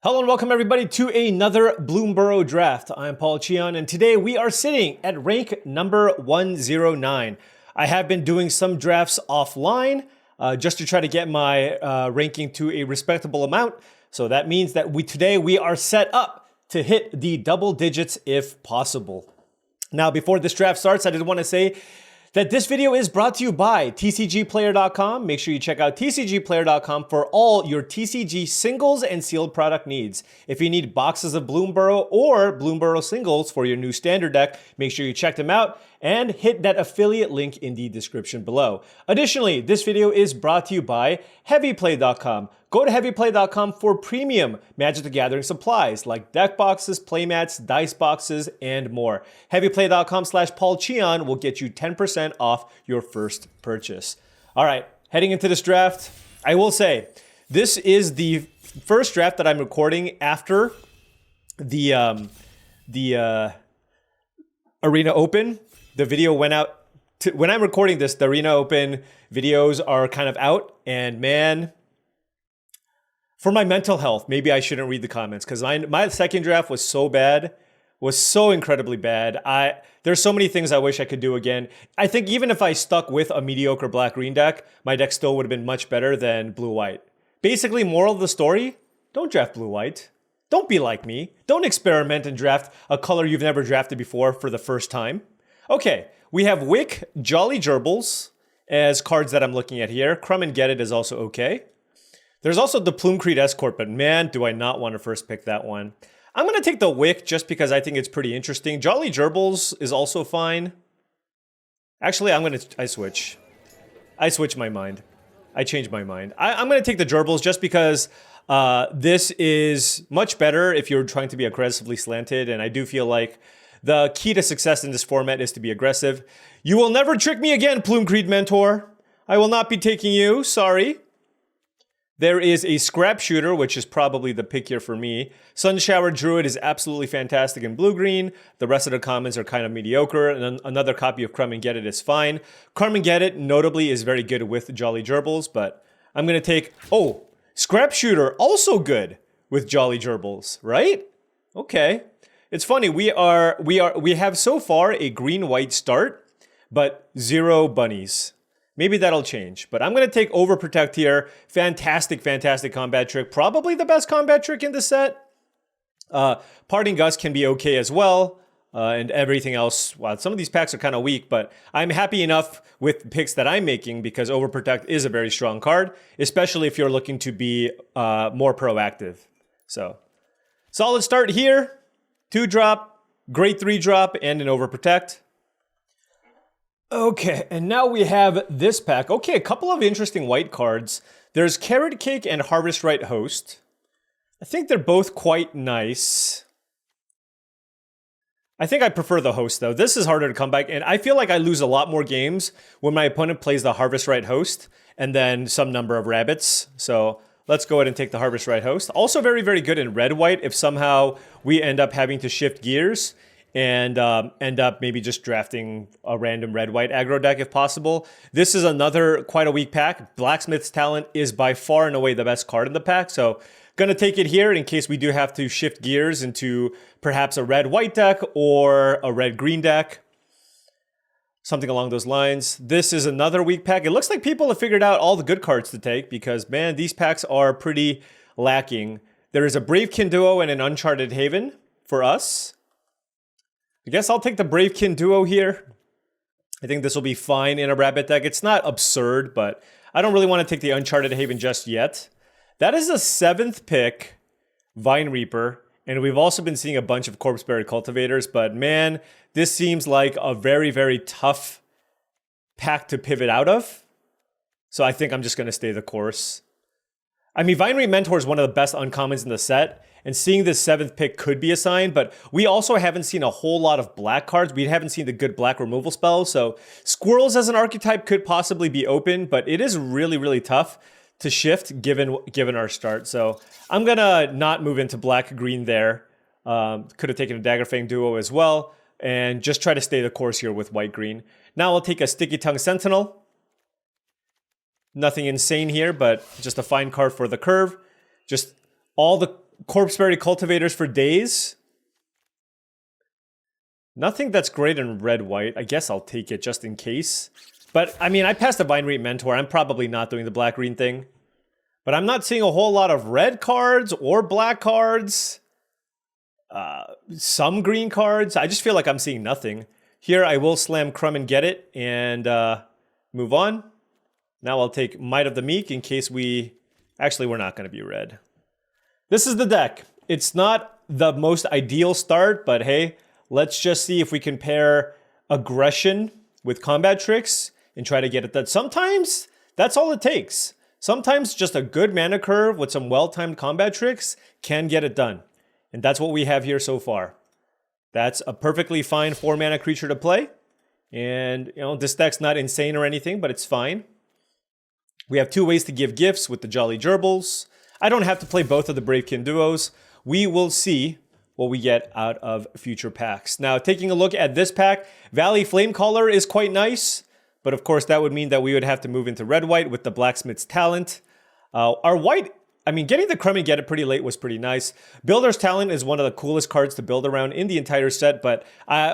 Hello and welcome everybody to another Bloomburrow draft. I'm Paul Cheon and today we are sitting at rank number 109. I have been doing some drafts offline just to try to get my ranking to a respectable amount. So that means that today we are set up to hit the double digits if possible. Now before this draft starts, I did want to say that this video is brought to you by tcgplayer.com. Make sure you check out tcgplayer.com for all your TCG singles and sealed product needs. If you need boxes of Bloomburrow or Bloomburrow singles for your new standard deck, make sure you check them out and hit that affiliate link in the description below. Additionally, this video is brought to you by heavyplay.com. Go to heavyplay.com for premium Magic the Gathering supplies like deck boxes, playmats, dice boxes, and more. heavyplay.com/paulcheon will get you 10% off your first purchase. All right, heading into this draft, I will say this is the first draft that I'm recording after the Arena Open. The video went out. When I'm recording this, the Arena Open videos are kind of out, and man, for my mental health, maybe I shouldn't read the comments because my second draft was so bad, was so incredibly bad. There's so many things I wish I could do again. I think even if I stuck with a mediocre black-green deck, my deck still would have been much better than blue-white. Basically, moral of the story, don't draft blue-white. Don't be like me. Don't experiment and draft a color you've never drafted before for the first time. Okay, we have Wick, Jolly Gerbils as cards that I'm looking at here. Crumb and Get It is also okay. There's also the Plume-Creed Escort, but man, do I not want to first pick that one. I'm going to take the Wick just because I think it's pretty interesting. Jolly Gerbils is also fine. Actually, I switch. I switch my mind. I change my mind. I'm going to take the Gerbils just because this is much better if you're trying to be aggressively slanted, and I do feel like the key to success in this format is to be aggressive. You will never trick me again, Plume-Creed Mentor. I will not be taking you, sorry. There is a Scrap Shooter, which is probably the pick here for me. Sunshower Druid is absolutely fantastic in blue-green. The rest of the commons are kind of mediocre, and then another copy of Crumb and Get It is fine. Crumb and Get It, notably, is very good with Jolly Gerbils, but I'm going to take... Oh, Scrap Shooter, also good with Jolly Gerbils, right? Okay. It's funny, we have so far a green-white start, but 0 bunnies. Maybe that'll change, but I'm going to take Overprotect here. Fantastic, fantastic combat trick. Probably the best combat trick in the set. Parting Gust can be okay as well. And everything else, well, some of these packs are kind of weak, but I'm happy enough with the picks that I'm making because Overprotect is a very strong card, especially if you're looking to be more proactive. So, solid start here. 2-drop, great 3-drop, and an Overprotect. Okay, and now we have this pack. Okay, a couple of interesting white cards. There's Carrot Cake and Harvest Right Host. I think they're both quite nice. I think I prefer the Host, though. This is harder to come back, and I feel like I lose a lot more games when my opponent plays the Harvest Right Host and then some number of rabbits. So let's go ahead and take the Harvest Right Host. Also very, very good in red-white if somehow we end up having to shift gears and end up maybe just drafting a random red-white aggro deck if possible. This is another quite a weak pack. Blacksmith's Talent is by far and away the best card in the pack, so gonna take it here in case we do have to shift gears into perhaps a red-white deck or a red-green deck. Something along those lines. This is another weak pack. It looks like people have figured out all the good cards to take because, man, these packs are pretty lacking. There is a Bravekin Duo and an Uncharted Haven for us. I guess I'll take the Bravekin Duo here. I think this will be fine in a rabbit deck. It's not absurd, but I don't really want to take the Uncharted Haven just yet. That is a 7th pick, Vine Reaper, and we've also been seeing a bunch of Corpseberry Cultivators, but man, this seems like a very, very tough pack to pivot out of. So I think I'm just going to stay the course. I mean, Vine Reaper Mentor is one of the best uncommons in the set, and seeing this 7th pick could be a sign, but we also haven't seen a whole lot of black cards. We haven't seen the good black removal spells, so Squirrels as an archetype could possibly be open, but it is really, really tough to shift given our start. So I'm gonna not move into black-green there. Could have taken a Daggerfang Duo as well, and just try to stay the course here with white-green. Now I'll take a Sticky Tongue Sentinel. Nothing insane here, but just a fine card for the curve. Just all the Corpseberry Cultivators for days. Nothing that's great in red-white. I guess I'll take it just in case. But, I mean, I passed the Vine Reap Mentor. I'm probably not doing the black-green thing. But I'm not seeing a whole lot of red cards or black cards. Some green cards. I just feel like I'm seeing nothing. Here, I will slam Crumb and get it and move on. Now I'll take Might of the Meek in case we... Actually, we're not going to be red. This is the deck. It's not the most ideal start, but hey, let's just see if we can pair aggression with combat tricks and try to get it done. Sometimes that's all it takes. Sometimes just a good mana curve with some well-timed combat tricks can get it done. And that's what we have here so far. That's a perfectly fine 4-mana creature to play. And, you know, this deck's not insane or anything, but it's fine. We have 2 ways to give gifts with the Jolly Gerbils. I don't have to play both of the Bravekin duos. We will see what we get out of future packs. Now, taking a look at this pack, Valley Flamecaller is quite nice. But of course, that would mean that we would have to move into red-white with the Blacksmith's Talent. Our white... I mean, getting the Crumb and Get It pretty late was pretty nice. Builder's Talent is one of the coolest cards to build around in the entire set, but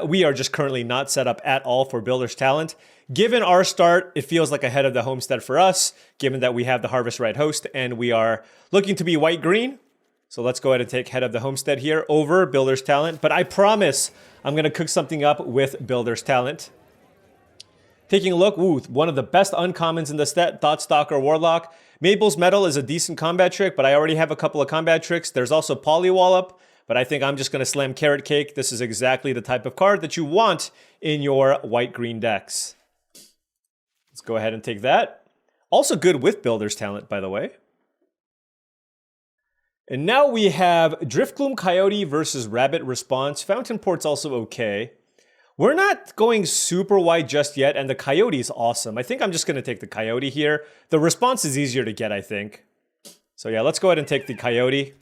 we are just currently not set up at all for Builder's Talent. Given our start, it feels like ahead of the homestead for us, given that we have the Harvest Right Host, and we are looking to be white-green. So let's go ahead and take Head of the Homestead here over Builder's Talent. But I promise I'm going to cook something up with Builder's Talent. Taking a look, ooh, one of the best uncommons in the set, Thoughtstalker Warlock. Mabel's Metal is a decent combat trick, but I already have a couple of combat tricks. There's also Polywallop, but I think I'm just going to slam Carrot Cake. This is exactly the type of card that you want in your white-green decks. Let's go ahead and take that. Also good with Builder's Talent, by the way. And now we have Driftgloom Coyote versus Rabbit Response. Fountain Port's also okay. We're not going super wide just yet, and the Coyote is awesome. I think I'm just going to take the Coyote here. The Response is easier to get, I think. So yeah, let's go ahead and take the Coyote.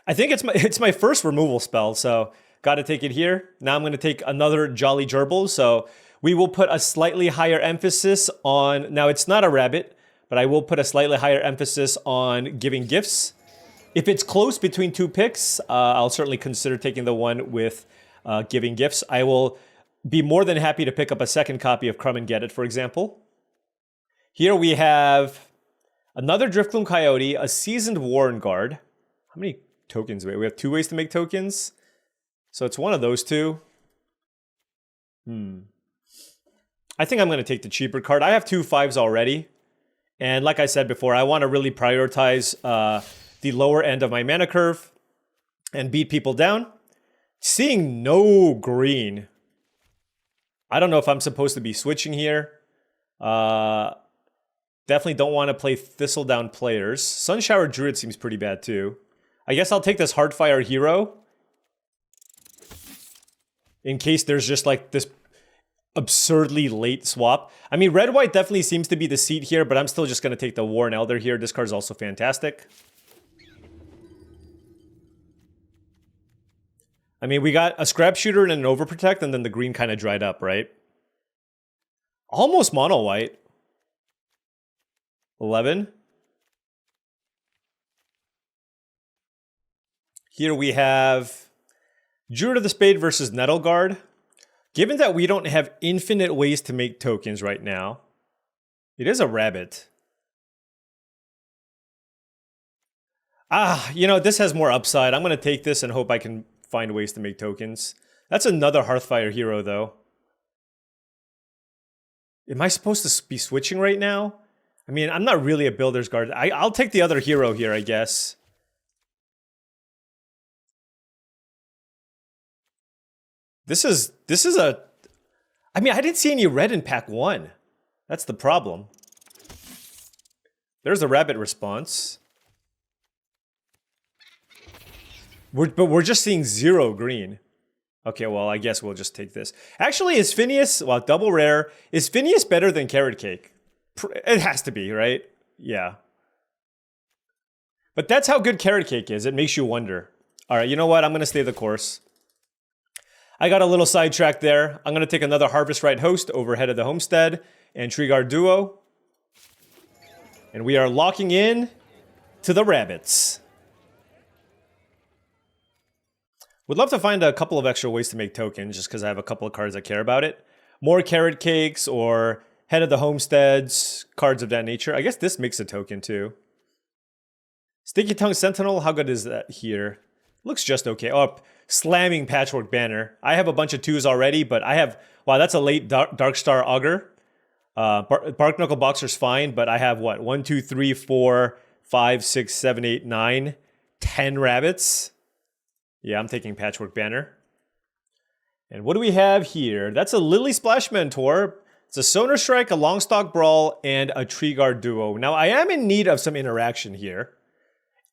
I think it's my first removal spell, so got to take it here. Now I'm going to take another Jolly Gerbil, so we will put a slightly higher emphasis on... Now, it's not a rabbit, but I will put a slightly higher emphasis on giving gifts. If it's close between 2 picks, I'll certainly consider taking the one with... giving gifts. I will be more than happy to pick up a second copy of Crumb and Get It, for example. Here we have another Driftgloom Coyote, a Seasoned Warren Guard. How many tokens do we have? We have 2 ways to make tokens. So it's one of those 2. I think I'm going to take the cheaper card. I have 2 5s already. And like I said before, I want to really prioritize the lower end of my mana curve and beat people down. Seeing no green. I don't know if I'm supposed to be switching here. Definitely don't want to play Thistledown Players. Sunshower Druid seems pretty bad too. I guess I'll take this Heartfire Hero. In case there's just like this absurdly late swap. I mean, red-white definitely seems to be the seat here, but I'm still just going to take the Warren Elder here. This card's also fantastic. I mean, we got a Scrap Shooter and an Overprotect, and then the green kind of dried up, right? Almost mono white. 11. Here we have Druid of the Spade versus Nettle Guard. Given that we don't have infinite ways to make tokens right now, it is a rabbit. You know, this has more upside. I'm going to take this and hope I can find ways to make tokens. That's another Hearthfire Hero, though. Am I supposed to be switching right now? I mean, I'm not really a Builder's Guard. I'll take the other hero here, I guess. This is a... I mean, I didn't see any red in pack 1. That's the problem. There's a Rabbit Response. But we're just seeing 0 green. Okay, well, I guess we'll just take this. Actually, is Phineas, well, double rare, is Phineas better than Carrot Cake? It has to be, right? Yeah. But that's how good Carrot Cake is. It makes you wonder. All right, you know what? I'm going to stay the course. I got a little sidetracked there. I'm going to take another Harvest Right Host over Head of the Homestead and Treeguard Duo. And we are locking in to the rabbits. Would love to find a couple of extra ways to make tokens just because I have a couple of cards that care about it. More carrot cakes or head of the homesteads, cards of that nature. I guess this makes a token too. Sticky Tongue Sentinel, how good is that here? Looks just okay. Oh, slamming Patchwork Banner. I have a bunch of 2s already, but I have... Wow, that's a late Darkstar Augur. Bark Knuckle Boxer's fine, but I have what? 1, 2, 3, 4, 5, 6, 7, 8, 9, 10 rabbits. Yeah, I'm taking Patchwork Banner. And what do we have here? That's a Lily Splash Mentor. It's a Sonar Strike, a Longstalk Brawl, and a Tree Guard Duo. Now, I am in need of some interaction here.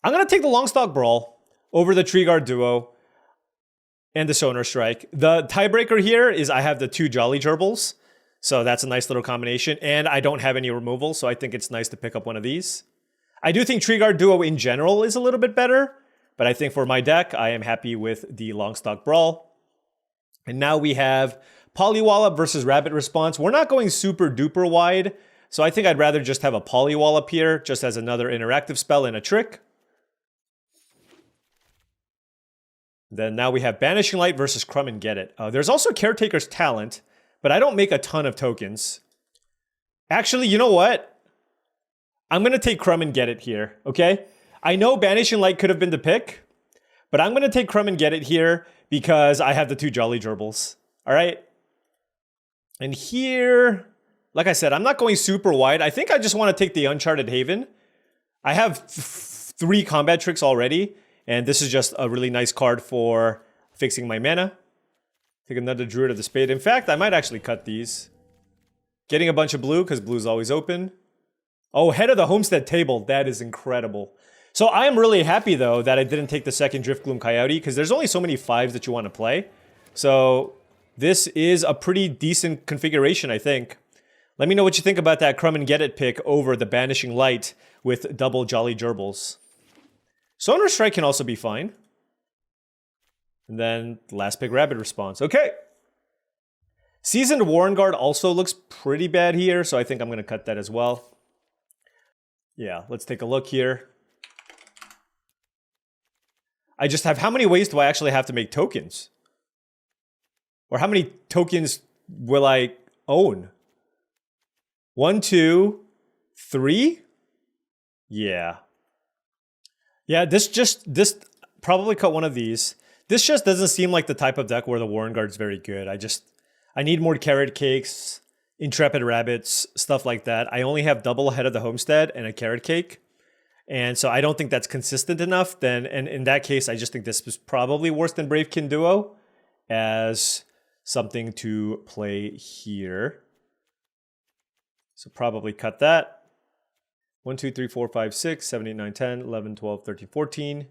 I'm going to take the Longstalk Brawl over the Tree Guard Duo and the Sonar Strike. The tiebreaker here is I have the 2 Jolly Gerbils. So that's a nice little combination. And I don't have any removal, so I think it's nice to pick up one of these. I do think Tree Guard Duo in general is a little bit better. But I think for my deck, I am happy with the Longstalk Brawl. And now we have Polywallop versus Rabbit Response. We're not going super duper wide, so I think I'd rather just have a Polywallop here, just as another interactive spell and a trick. Then now we have Banishing Light versus Crumb and Get It. There's also Caretaker's Talent, but I don't make a ton of tokens. Actually, you know what? I'm going to take Crumb and Get It here, okay? I know Banishing Light could have been the pick, but I'm going to take Crumb and Get It here because I have the 2 Jolly Gerbils. All right? And here, like I said, I'm not going super wide. I think I just want to take the Uncharted Haven. I have 3 combat tricks already, and this is just a really nice card for fixing my mana. Take another Druid of the Spade. In fact, I might actually cut these. Getting a bunch of blue because blue's always open. Oh, Head of the Homestead Table. That is incredible. So I am really happy, though, that I didn't take the second Driftgloom Coyote, because there's only so many 5s that you want to play. So this is a pretty decent configuration, I think. Let me know what you think about that Crumb and Get It pick over the Banishing Light with double Jolly Gerbils. Sonar Strike can also be fine. And then last pick, Rabbit Response. Okay. Seasoned Warren Guard also looks pretty bad here, so I think I'm going to cut that as well. Yeah, let's take a look here. I just have, how many ways do I actually have to make tokens? Or how many tokens will I own? 1, 2, 3? Yeah. Yeah, this probably cut one of these. This just doesn't seem like the type of deck where the Warren Guard's very good. I need more Carrot Cakes, Intrepid Rabbits, stuff like that. I only have double Head of the Homestead and a Carrot Cake. And so I don't think that's consistent enough. And in that case, I just think this was probably worse than Bravekin Duo as something to play here. So probably cut that. 1, 2, 3, 4, 5, 6, 7, 8, 9, 10, 11, 12, 13, 14.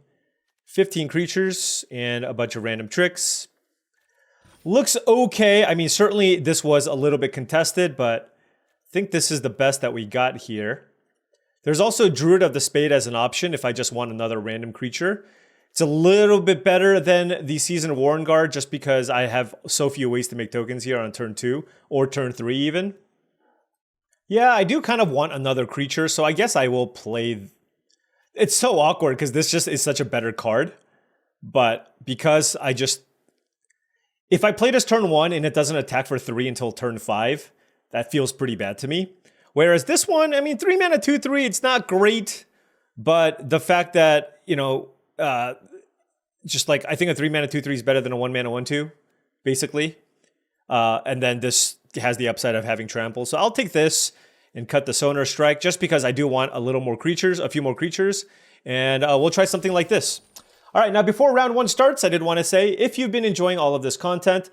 15 creatures and a bunch of random tricks. Looks okay. I mean, certainly this was a little bit contested, but I think this is the best that we got here. There's also Druid of the Spade as an option if I just want another random creature. It's a little bit better than the Seasoned Warren Guard just because I have so few ways to make tokens here on turn 2 or turn 3 even. Yeah, I do kind of want another creature, so I guess I will play... It's so awkward because this just is such a better card. But because I just... If I play this turn 1 and it doesn't attack for 3 until turn 5, that feels pretty bad to me. Whereas this one, I mean, 3 mana, 2/3, it's not great. But the fact that, you know, just like, I think a 3 mana, 2/3 is better than a 1 mana, 1/2, basically. And then this has the upside of having trample. So I'll take this and cut the Sonar Strike just because I do want a little more creatures, a few more creatures. And we'll try something like this. All right, now before round 1 starts, I did want to say, if you've been enjoying all of this content,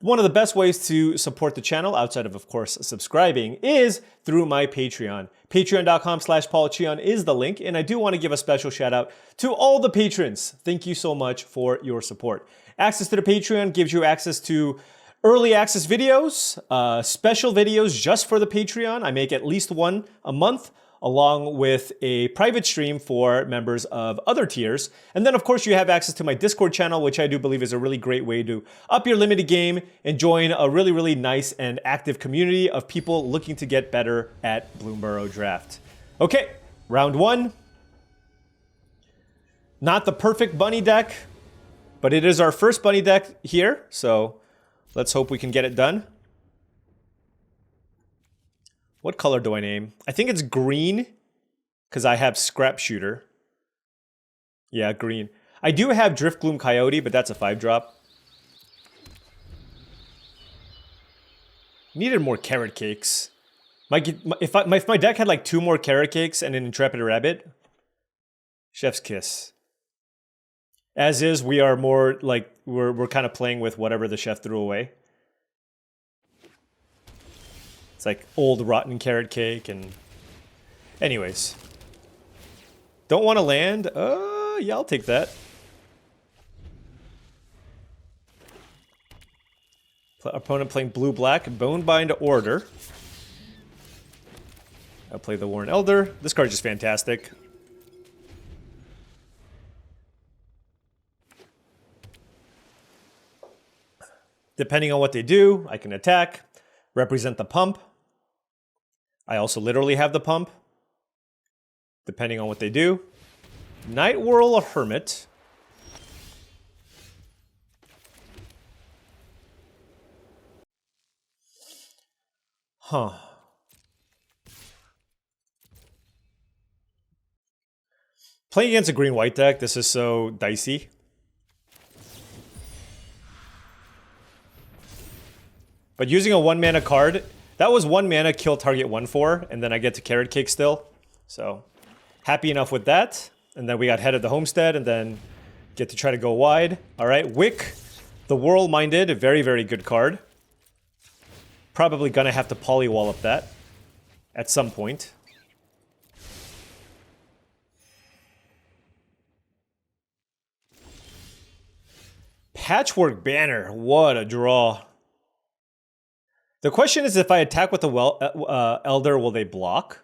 one of the best ways to support the channel, outside of course, subscribing, is through my Patreon. Patreon.com/paulcheon is the link, and I do want to give a special shout out to all the patrons. Thank you so much for your support. Access to the Patreon gives you access to early access videos, special videos just for the Patreon. I make at least one a month, along with a private stream for members of other tiers. And then, of course, you have access to my Discord channel, which I do believe is a really great way to up your limited game and join a really, really nice and active community of people looking to get better at Bloomburrow Draft. Okay, round 1. Not the perfect bunny deck, But it is our first bunny deck here, so let's hope we can get it done. What color do I name? I think it's green, because I have Scrap Shooter. Yeah, green. I do have Driftgloom Coyote, but that's a 5-drop. Needed more carrot cakes. If my deck had like 2 more carrot cakes and an Intrepid Rabbit, chef's kiss. As is, we are more like we're kind of playing with whatever the chef threw away. It's like old rotten carrot cake and anyways. Don't want to land? Yeah, I'll take that. Opponent playing blue-black, Bonebind Order. I'll play the Warren Elder. This card's just fantastic. Depending on what they do, I can attack, represent the pump. I also literally have the pump. Depending on what they do. Night Whirl Hermit. Huh. Playing against a green-white deck, this is so dicey. But using a 1-mana card, that was 1 mana, kill target 1/4, and then I get to Carrot Cake still. So, happy enough with that. And then we got Head of the Homestead, and then get to try to go wide. Alright, Wick, the World-Minded, a very, very good card. Probably gonna have to polywallop that at some point. Patchwork Banner, what a draw. The question is, if I attack with the Elder, will they block?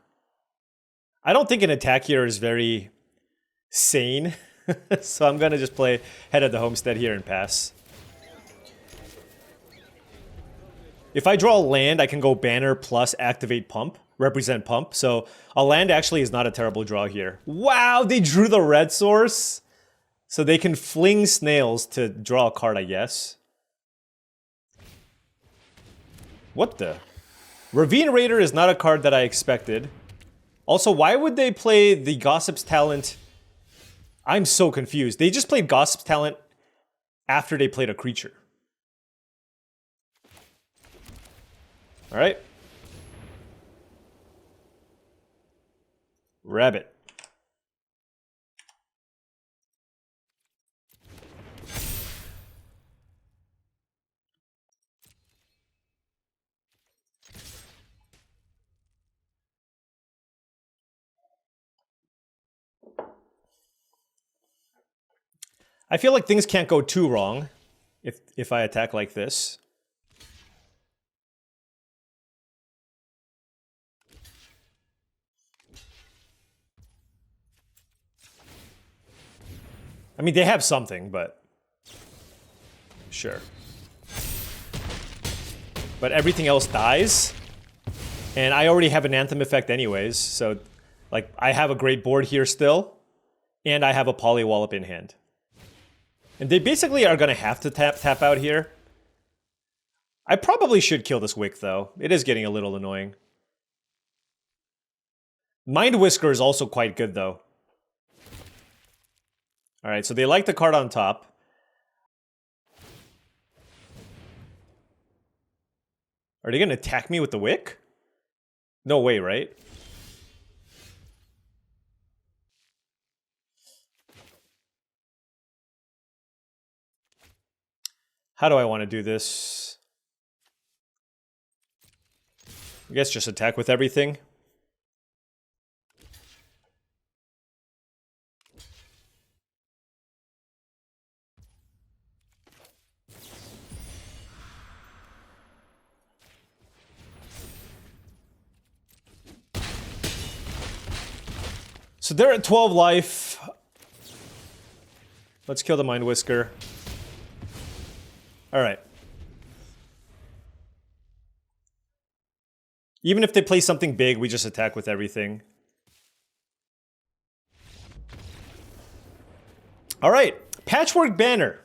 I don't think an attack here is very sane. So I'm going to just play Head of the Homestead here and pass. If I draw a land, I can go Banner plus activate Pump, represent Pump. So a land actually is not a terrible draw here. Wow, they drew the red source. So they can fling snails to draw a card, I guess. What the? Ravine Raider is not a card that I expected. Also, why would they play the Gossip's Talent? I'm so confused. They just played Gossip's Talent after they played a creature. Alright. Rabbit. I feel like things can't go too wrong if I attack like this. I mean, they have something, but sure. But everything else dies, and I already have an Anthem effect anyways, so like I have a great board here still, and I have a Polywallop in hand. And they basically are going to have to tap out here. I probably should kill this Wick, though. It is getting a little annoying. Mind Whisker is also quite good, though. Alright, so they like the card on top. Are they going to attack me with the Wick? No way, right? How do I want to do this? I guess just attack with everything. So they're at 12 life. Let's kill the Mind Whisker. Alright. Even if they play something big, we just attack with everything. Alright. Patchwork Banner.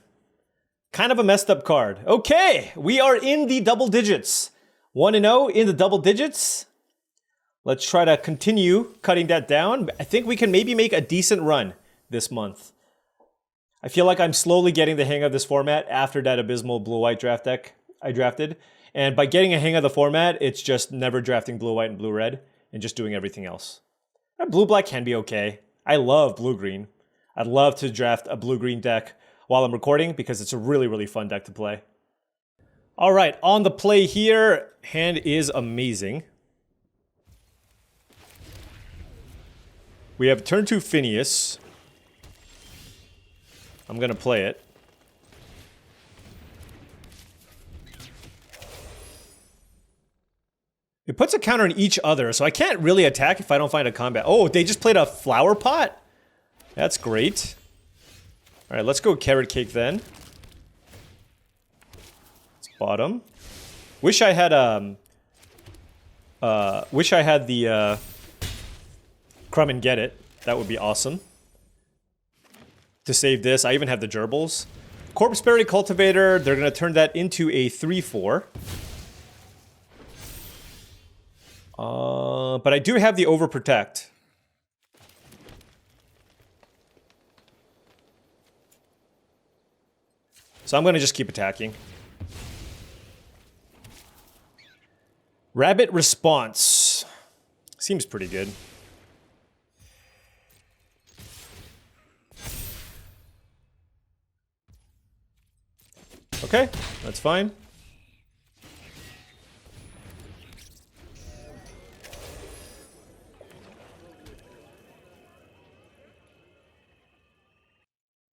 Kind of a messed up card. Okay, we are in the double digits. 1-0 in the double digits. Let's try to continue cutting that down. I think we can maybe make a decent run this month. I feel like I'm slowly getting the hang of this format after that abysmal blue-white draft deck I drafted. And by getting a hang of the format, it's just never drafting blue-white and blue-red and just doing everything else. Blue-black can be okay. I love blue-green. I'd love to draft a blue-green deck while I'm recording because it's a really, really fun deck to play. All right, on the play here, hand is amazing. We have turn 2 Phineas. I'm going to play it. It puts a counter on each other, so I can't really attack if I don't find a combat. Oh, they just played a flower pot? That's great. All right, let's go carrot cake then. It's bottom. Wish I had the crumb and get it. That would be awesome. To save this, I even have the Gerbils. Corpse Berry Cultivator, they're going to turn that into a 3/4. But I do have the Overprotect. So I'm going to just keep attacking. Rabbit Response. Seems pretty good. Okay, that's fine.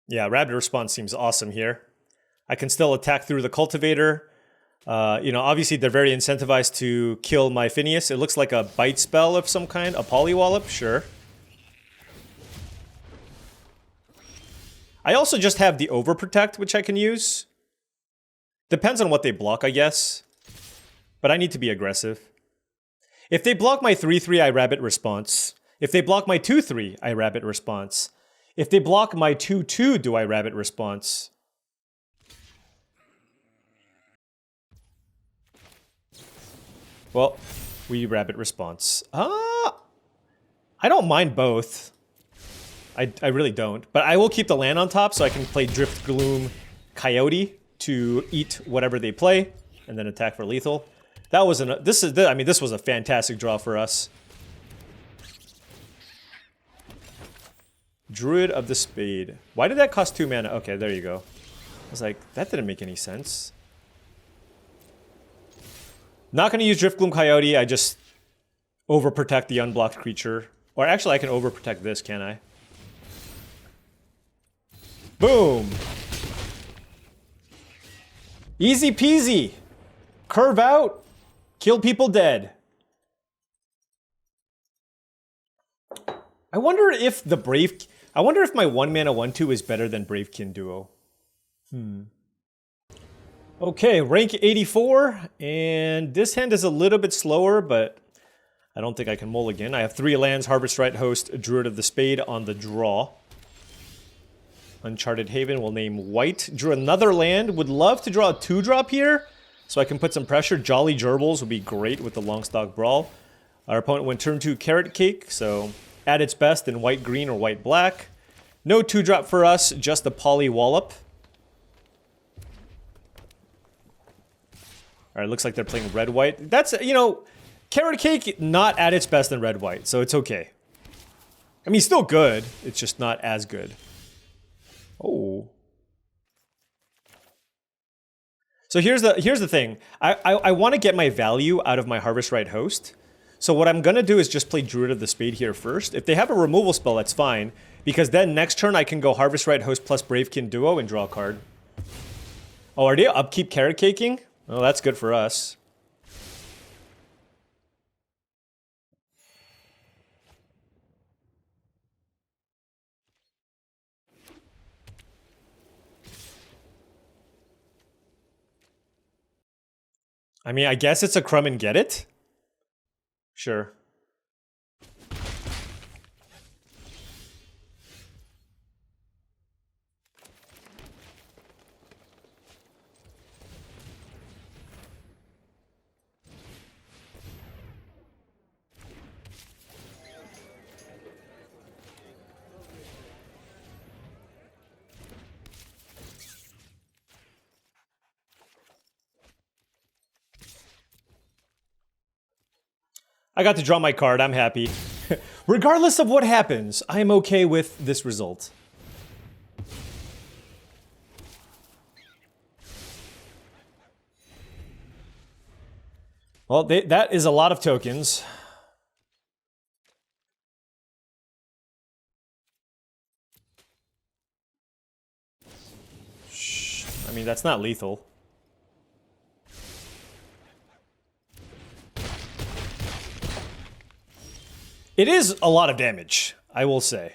Yeah, Rabbit Response seems awesome here. I can still attack through the Cultivator. You know, obviously they're very incentivized to kill my Phineas. It looks like a bite spell of some kind. A Polywallop, sure. I also just have the Overprotect, which I can use. Depends on what they block, I guess. But I need to be aggressive. If they block my 3/3, I Rabbit Response. If they block my 2/3, I Rabbit Response. If they block my 2/2, do I Rabbit Response? Well, we Rabbit Response. I don't mind both. I really don't. But I will keep the land on top so I can play Drift Gloom Coyote to eat whatever they play and then attack for lethal. That was this was a fantastic draw for us. Druid of the Spade. Why did that cost 2 mana? Okay, there you go. I was like, that didn't make any sense. Not going to use Drift Gloom Coyote. I just overprotect the unblocked creature. Or actually, I can overprotect this, can I? Boom! Easy peasy! Curve out, kill people dead. I wonder if my 1-mana 1/2 is better than Bravekin Duo. Okay, rank 84, and this hand is a little bit slower, but I don't think I can mulligan. I have 3 lands, Harvestrite Host, Druid of the Spade on the draw. Uncharted Haven will name white. Drew another land. Would love to draw a 2-drop here, so I can put some pressure. Jolly Gerbils would be great with the Longstock Brawl. Our opponent went turn 2 Carrot Cake, so at its best in white-green or white-black. No 2-drop for us, just a Polywallop. Alright, looks like they're playing red-white. That's, you know, Carrot Cake not at its best in red-white, so it's okay. I mean, still good, it's just not as good. Oh. So here's the thing. I want to get my value out of my Harvestrite Host. So what I'm going to do is just play Druid of the Spade here first. If they have a removal spell, that's fine. Because then next turn I can go Harvestrite Host plus Bravekin Duo and draw a card. Oh, are they upkeep Carrot Caking? Oh, that's good for us. I mean, I guess it's a crumb and get it? Sure. I got to draw my card. I'm happy. Regardless of what happens, I am okay with this result. Well, that is a lot of tokens. Shh. I mean, that's not lethal. It is a lot of damage, I will say.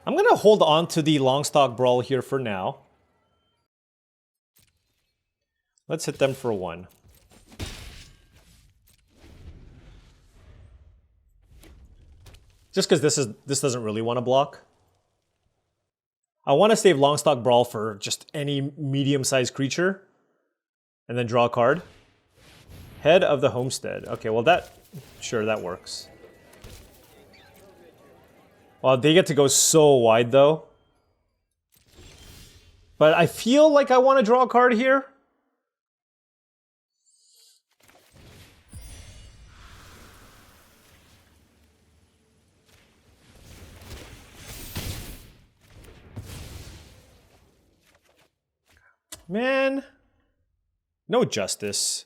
I'm gonna hold on to the Longstock Brawl here for now. Let's hit them for 1. Just because this doesn't really want to block. I want to save Longstock Brawl for just any medium-sized creature. And then draw a card. Head of the Homestead. Okay, well sure, that works. Well, they get to go so wide, though. But I feel like I want to draw a card here. Man. No justice.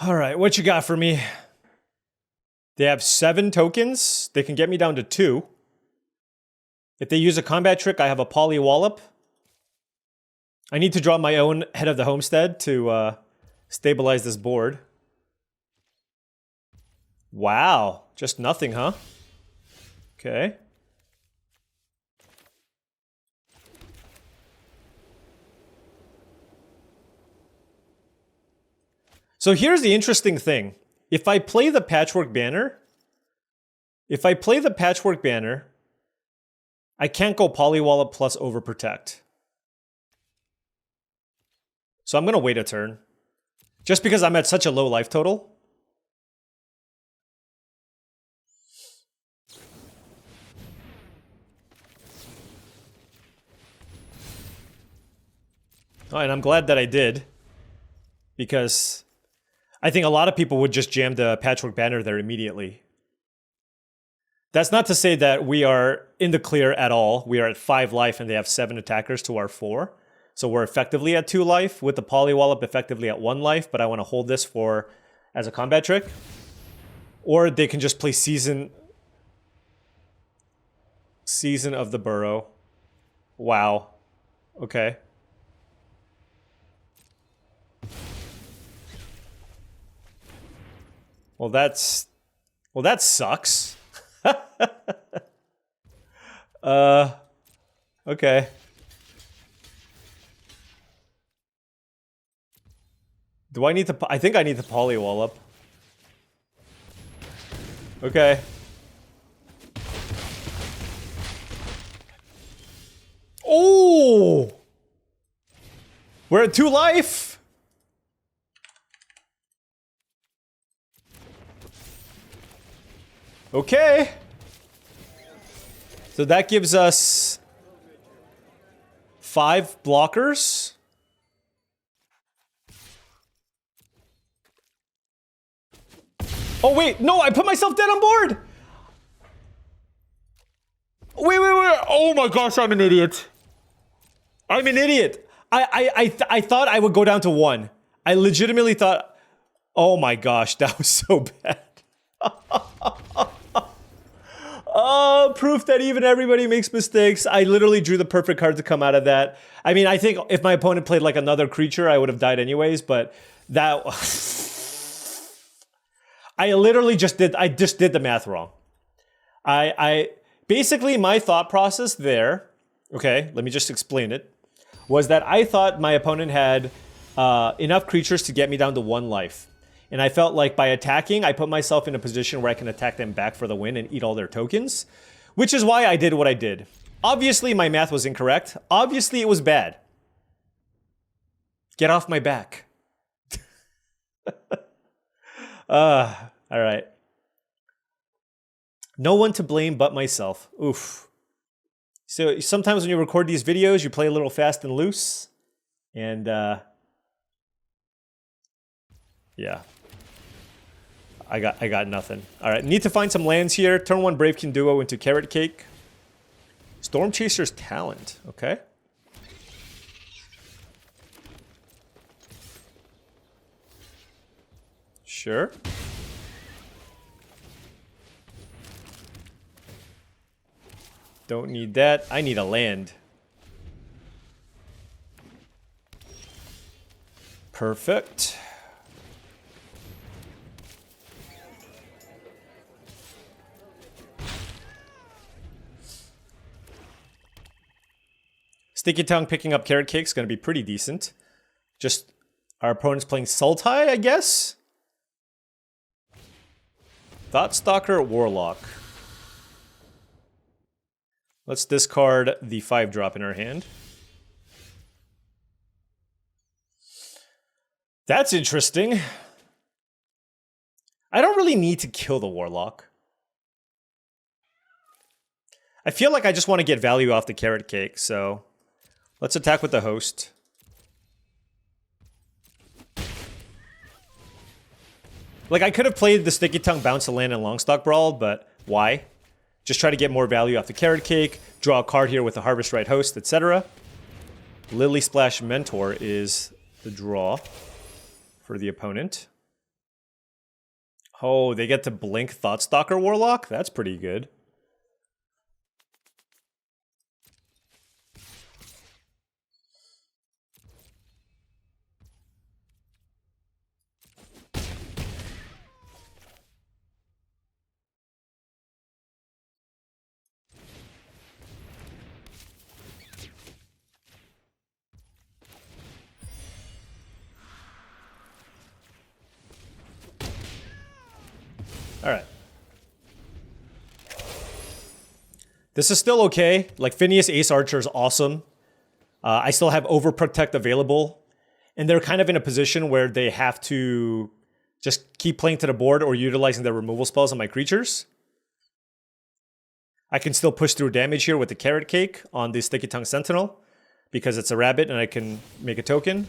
All right, what you got for me? They have 7 tokens. They can get me down to 2. If they use a combat trick, I have a Poly Wallop. I need to draw my own Head of the Homestead to stabilize this board. Wow, just nothing, huh? Okay. So here's the interesting thing. If I play the Patchwork Banner, I can't go Polywallop plus Overprotect. So I'm gonna wait a turn. Just because I'm at such a low life total. Oh, and I'm glad that I did. Because I think a lot of people would just jam the Patchwork Banner there immediately. That's not to say that we are in the clear at all. We are at 5 life and they have 7 attackers to our 4. So we're effectively at 2 life with the Polywallop effectively at 1 life, but I want to hold this for as a combat trick. Or they can just play Season of the Burrow. Wow. Okay. Well, that sucks. Okay. Do I need to? I think I need the Polywallop. Okay. Oh! We're at 2 life! Okay. So that gives us 5 blockers. Oh wait, no, I put myself dead on board. Wait. Oh my gosh, I'm an idiot. I'm an idiot. I thought I would go down to 1. I legitimately thought, oh my gosh, that was so bad. Oh, proof that even everybody makes mistakes. I literally drew the perfect card to come out of that. I mean, I think if my opponent played like another creature, I would have died anyways, but that... I just did the math wrong. I basically, my thought process there, okay, let me just explain it, was that I thought my opponent had enough creatures to get me down to 1 life. And I felt like by attacking, I put myself in a position where I can attack them back for the win and eat all their tokens, which is why I did what I did. Obviously, my math was incorrect. Obviously, it was bad. Get off my back. All right. No one to blame but myself. Oof. So sometimes when you record these videos, you play a little fast and loose. And yeah. I got nothing. All right, need to find some lands here. Turn 1 Bravekin Duo into Carrot Cake. Storm Chaser's Talent. Okay. Sure. Don't need that. I need a land. Perfect. Sticky Tongue picking up Carrot Cake is going to be pretty decent. Just our opponent's playing Sultai, I guess? Thoughtstalker, Warlock. Let's discard the 5-drop in our hand. That's interesting. I don't really need to kill the Warlock. I feel like I just want to get value off the Carrot Cake, so let's attack with the Host. Like, I could have played the Sticky Tongue, Bounce a Land, and Longstock Brawl, but why? Just try to get more value off the Carrot Cake, draw a card here with the Harvest Right Host, etc. Lily Splash Mentor is the draw for the opponent. Oh, they get to blink Thoughtstalker Warlock? That's pretty good. All right. This is still okay. Like, Phineas Ace Archer is awesome. I still have Overprotect available. And they're kind of in a position where they have to just keep playing to the board or utilizing their removal spells on my creatures. I can still push through damage here with the Carrot Cake on the Sticky Tongue Sentinel because it's a rabbit and I can make a token.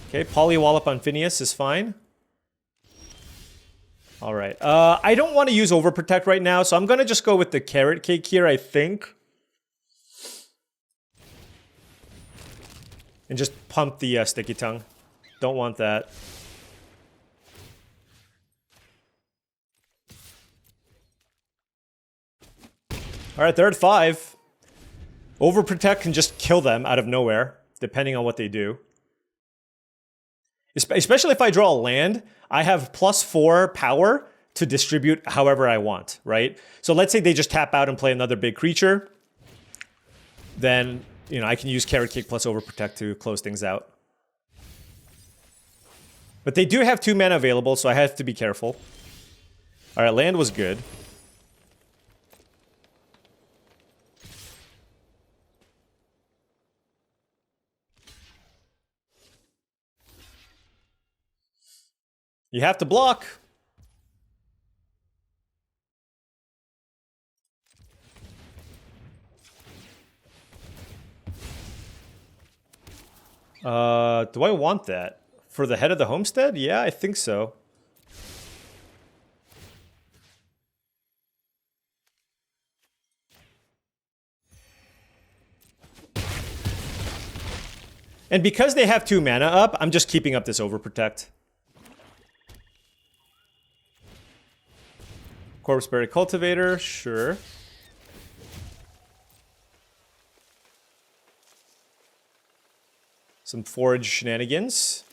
Okay, Polywallop on Phineas is fine. All right. I don't want to use Overprotect right now, so I'm going to just go with the Carrot Cake here, I think. And just pump the Sticky Tongue. Don't want that. All right, they're at 5. Overprotect can just kill them out of nowhere, depending on what they do. Especially if I draw a land, I have +4 power to distribute however I want, right? So let's say they just tap out and play another big creature. Then, you know, I can use Carrot Cake plus Overprotect to close things out. But they do have 2 mana available, so I have to be careful. All right, land was good. You have to block. Do I want that? For the head of the homestead? Yeah, I think so. And because they have 2 mana up, I'm just keeping up this Overprotect. Corpseberry Cultivator, sure. Some Forage shenanigans.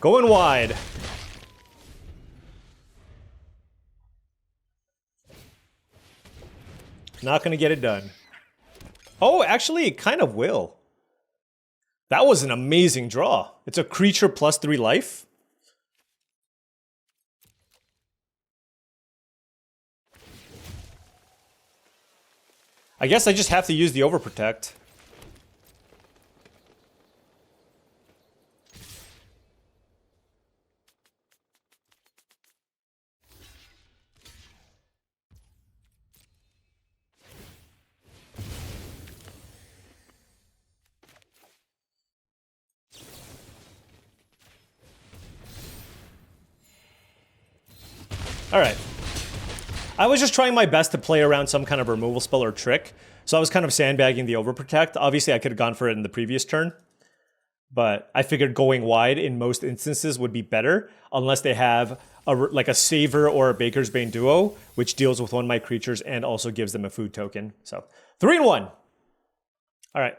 Going wide. Not going to get it done. Oh, actually, it kind of will. That was an amazing draw. It's a creature +3 life. I guess I just have to use the overprotect. All right. I was just trying my best to play around some kind of removal spell or trick. So I was kind of sandbagging the overprotect. Obviously, I could have gone for it in the previous turn. But I figured going wide in most instances would be better. Unless they have like a Saver or a Baker's Bane duo, which deals with one of my creatures and also gives them a food token. So 3-1. All right.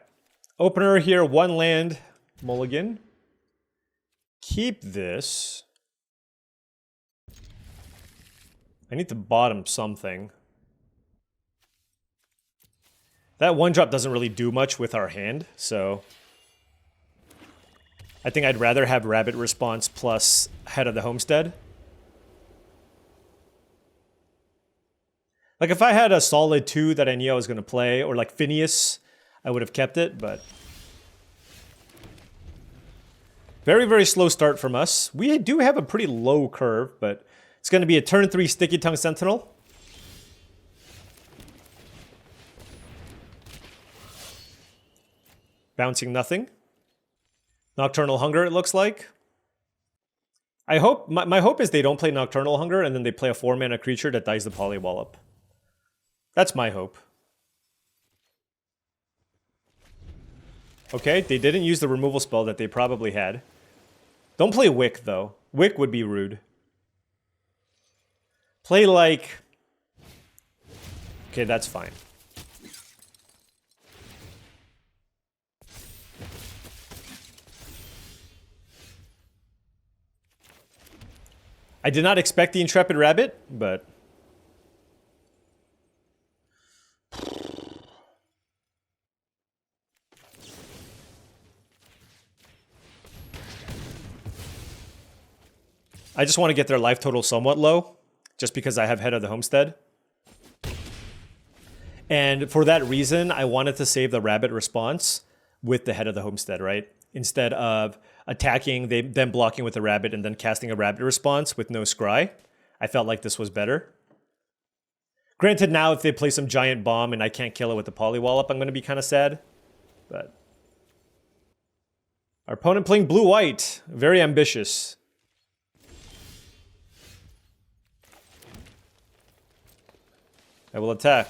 Opener here, 1 land, mulligan. Keep this. I need to bottom something. That 1-drop doesn't really do much with our hand, so I think I'd rather have Rabbit Response plus Head of the Homestead. Like if I had a solid 2 that I knew I was going to play, or like Phineas, I would have kept it, but very, very slow start from us. We do have a pretty low curve, but it's going to be a turn 3 Sticky Tongue Sentinel. Bouncing nothing. Nocturnal Hunger, it looks like. I hope, my hope is they don't play Nocturnal Hunger and then they play a 4-mana creature that dies the Polywallop. That's my hope. Okay, they didn't use the removal spell that they probably had. Don't play Wick, though. Wick would be rude. Play like... Okay, that's fine. I did not expect the Intrepid Rabbit, but... I just want to get their life total somewhat low, just because I have Head of the Homestead. And for that reason, I wanted to save the Rabbit Response with the Head of the Homestead, right? Instead of attacking, them blocking with the Rabbit and then casting a Rabbit Response with no Scry. I felt like this was better. Granted, now if they play some Giant Bomb and I can't kill it with the Polywallop, I'm going to be kind of sad. But our opponent playing blue-white. Very ambitious. I will attack.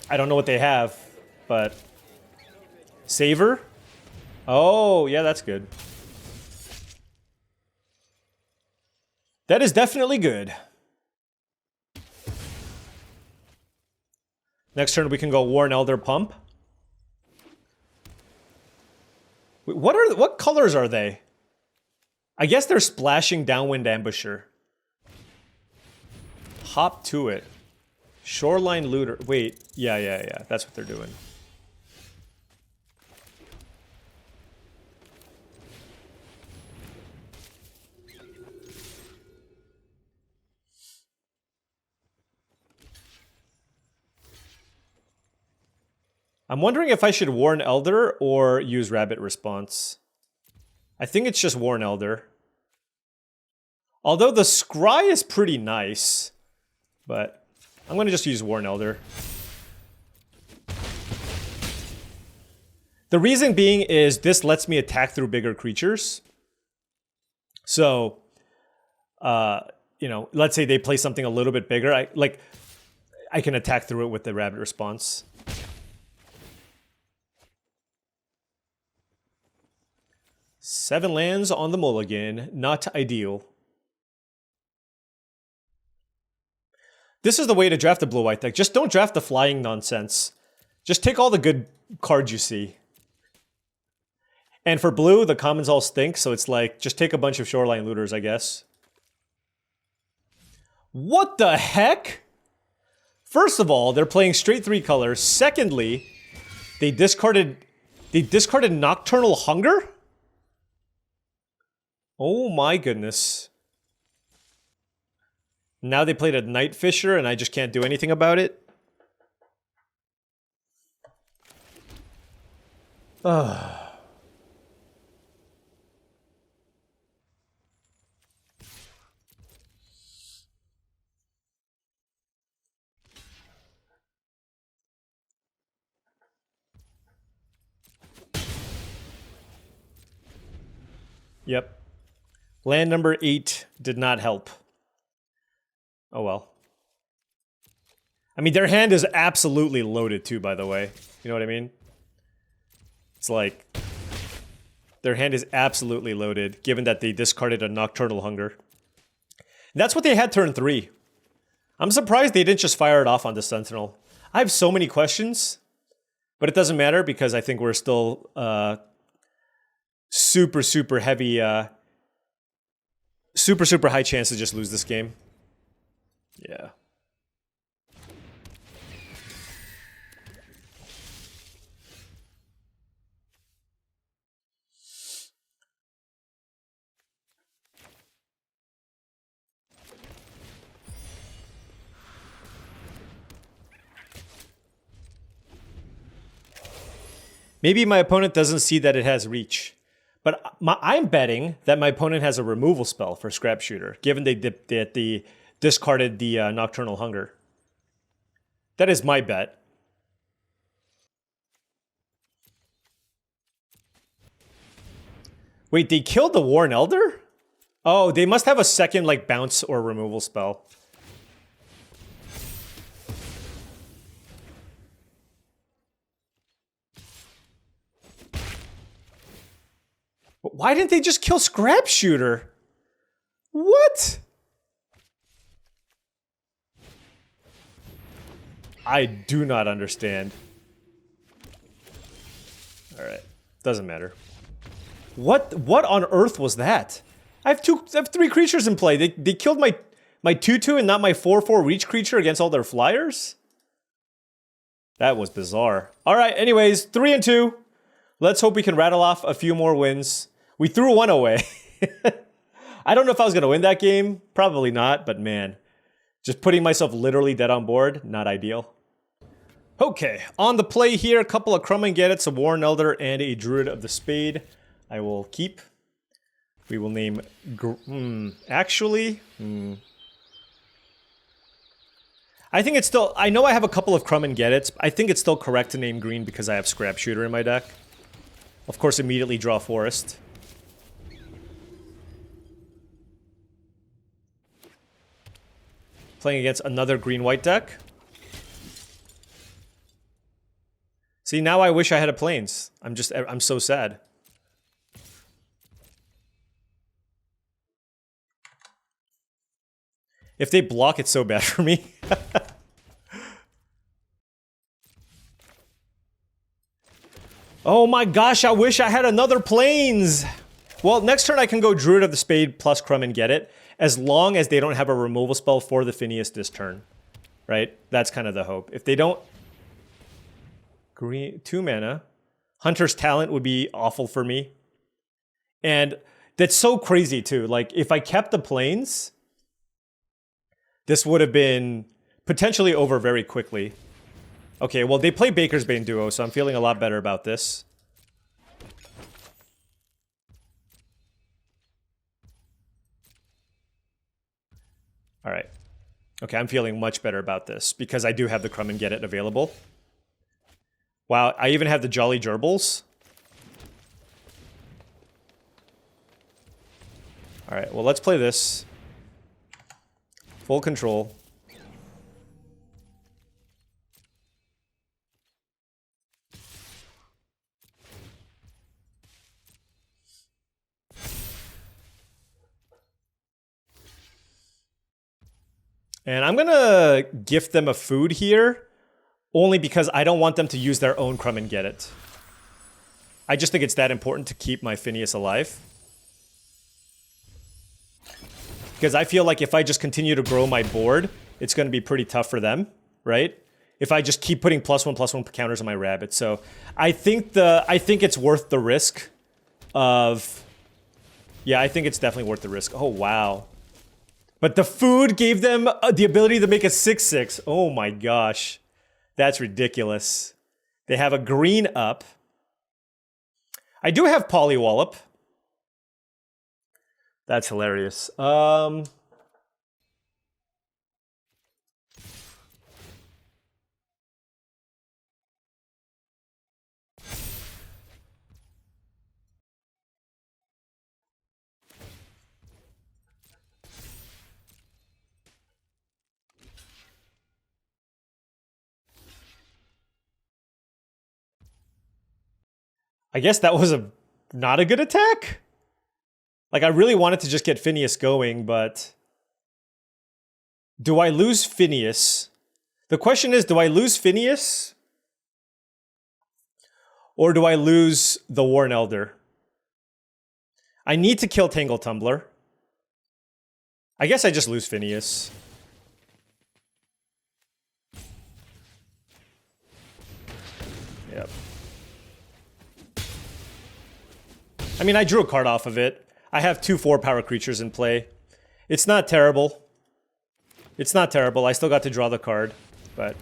I don't know what they have, but... Saver? Oh, yeah, that's good. That is definitely good. Next turn we can go Worn Elder Pump. What colors are they? I guess they're Splashing Downwind Ambusher. Hop to it. Shoreline Looter. Wait, yeah. That's what they're doing. I'm wondering if I should Warn Elder or use Rabbit Response. I think it's just Warn Elder. Although the Scry is pretty nice, but I'm going to just use Warn Elder. The reason being is this lets me attack through bigger creatures. So, you know, let's say they play something a little bit bigger. I can attack through it with the Rabbit Response. Seven lands on the mulligan, not ideal. This is the way to draft a blue-white deck. Just don't draft the flying nonsense. Just take all the good cards you see. And for blue, the commons all stink, so it's like, just take a bunch of Shoreline Looters, I guess. What the heck? First of all, they're playing straight 3 colors. Secondly, they discarded Nocturnal Hunger? Oh my goodness. Now they played a Night Fisher and I just can't do anything about it. Ugh. Yep. Land number 8 did not help. Oh well. I mean, their hand is absolutely loaded too, by the way. You know what I mean? It's like... their hand is absolutely loaded, given that they discarded a Nocturnal Hunger. And that's what they had turn 3. I'm surprised they didn't just fire it off on the Sentinel. I have so many questions, but it doesn't matter because I think we're still super heavy, super high chance to just lose this game. Yeah. Maybe my opponent doesn't see that it has reach. But I'm betting that my opponent has a removal spell for Scrap Shooter, given they discarded the Nocturnal Hunger. That is my bet. Wait, they killed the Worn Elder? Oh, they must have a second, like, bounce or removal spell. But why didn't they just kill Scrap Shooter? What? I do not understand. Alright. Doesn't matter. What on earth was that? I have 3 creatures in play. They killed my 2/2 and not my 4/4 reach creature against all their flyers? That was bizarre. Alright, anyways, 3 and 2. Let's hope we can rattle off a few more wins. We threw one away. I don't know if I was going to win that game. Probably not, but man. Just putting myself literally dead on board, not ideal. Okay, on the play here, a couple of Crumb and Get It's, a Worn Elder, and a Druid of the Spade. I will keep. We will name... I think it's still... I know I have a couple of Crumb and Get It's. I think it's still correct to name green because I have Scrap Shooter in my deck. Of course, immediately draw Forest. Playing against another green-white deck. See, now I wish I had a Plains. I'm so sad. If they block, it's so bad for me. Oh my gosh, I wish I had another Plains! Well, next turn I can go Druid of the Spade plus Crumb and Get It, as long as they don't have a removal spell for the Phineas this turn. Right? That's kind of the hope. If they don't... Green, 2 mana. Hunter's Talent would be awful for me. And that's so crazy too. Like, if I kept the Plains, this would have been potentially over very quickly. Okay, well, they play Baker's Bane Duo, so I'm feeling a lot better about this. Alright. Okay, I'm feeling much better about this, because I do have the Crumb and Get It available. Wow, I even have the Jolly Gerbils. Alright, well, let's play this. Full control. And I'm gonna gift them a food here, only because I don't want them to use their own Crumb and Get It. I just think it's that important to keep my Phineas alive. Because I feel like if I just continue to grow my board, it's going to be pretty tough for them, right? If I just keep putting +1/+1 counters on my rabbit. So I think it's worth the risk of, Yeah, I think it's definitely worth the risk. Oh, wow. But the food gave them the ability to make a 6/6. Oh my gosh. That's ridiculous. They have a green up. I do have Polywallop. That's hilarious. I guess that was not a good attack. Like, I really wanted to just get Phineas going, but... Do I lose Phineas? The question is, do I lose Phineas? Or do I lose the Worn Elder? I need to kill Tangle Tumbler. I guess I just lose Phineas. Yep. I mean, I drew a card off of it. I have 2 4-power creatures in play. It's not terrible. It's not terrible. I still got to draw the card, but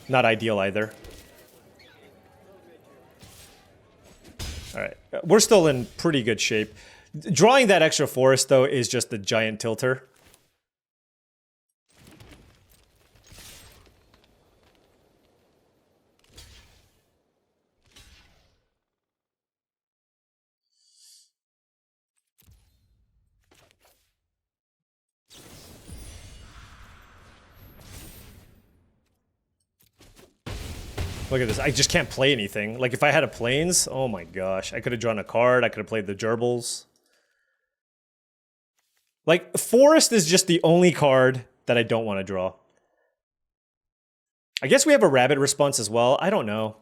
not ideal either. Alright, we're still in pretty good shape. Drawing that extra forest, though, is just a giant tilter. Look at this. I just can't play anything. Like, if I had a Plains, oh my gosh. I could have drawn a card. I could have played the Gerbils. Like, Forest is just the only card that I don't want to draw. I guess we have a Rabbit response as well. I don't know.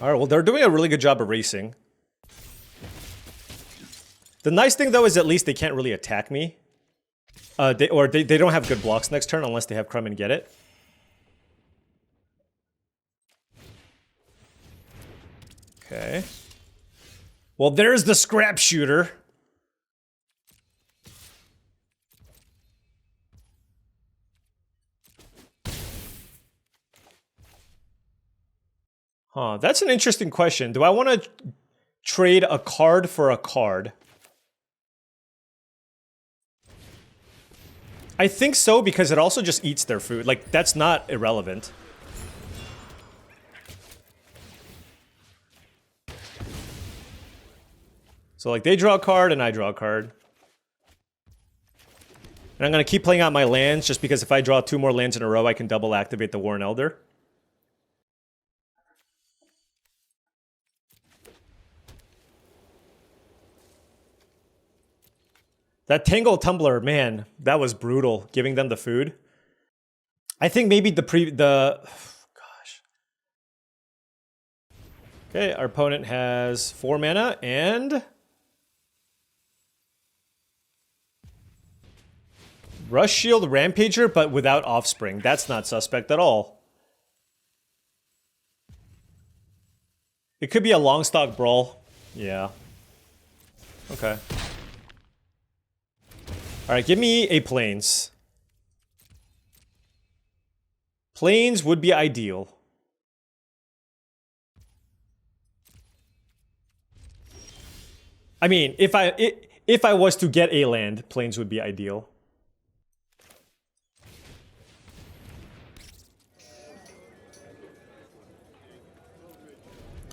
Alright, well, they're doing a really good job of racing. The nice thing, though, is at least they can't really attack me. They don't have good blocks next turn unless they have Crumb and Get It. Okay. Well, there's the Scrap Shooter. Huh, that's an interesting question. Do I want to trade a card for a card? I think so, because it also just eats their food. Like, that's not irrelevant. So, like, they draw a card and I draw a card. And I'm going to keep playing out my lands, just because if I draw 2 more lands in a row, I can double activate the Worn Elder. That Tangle Tumbler, man, that was brutal, giving them the food. I think maybe gosh. Okay, our opponent has 4 mana and... Rush Shield Rampager, but without Offspring. That's not suspect at all. It could be a Longstock Brawl. Yeah. Okay. Alright, give me a Plains. Plains would be ideal. I mean, if I was to get a land, Plains would be ideal.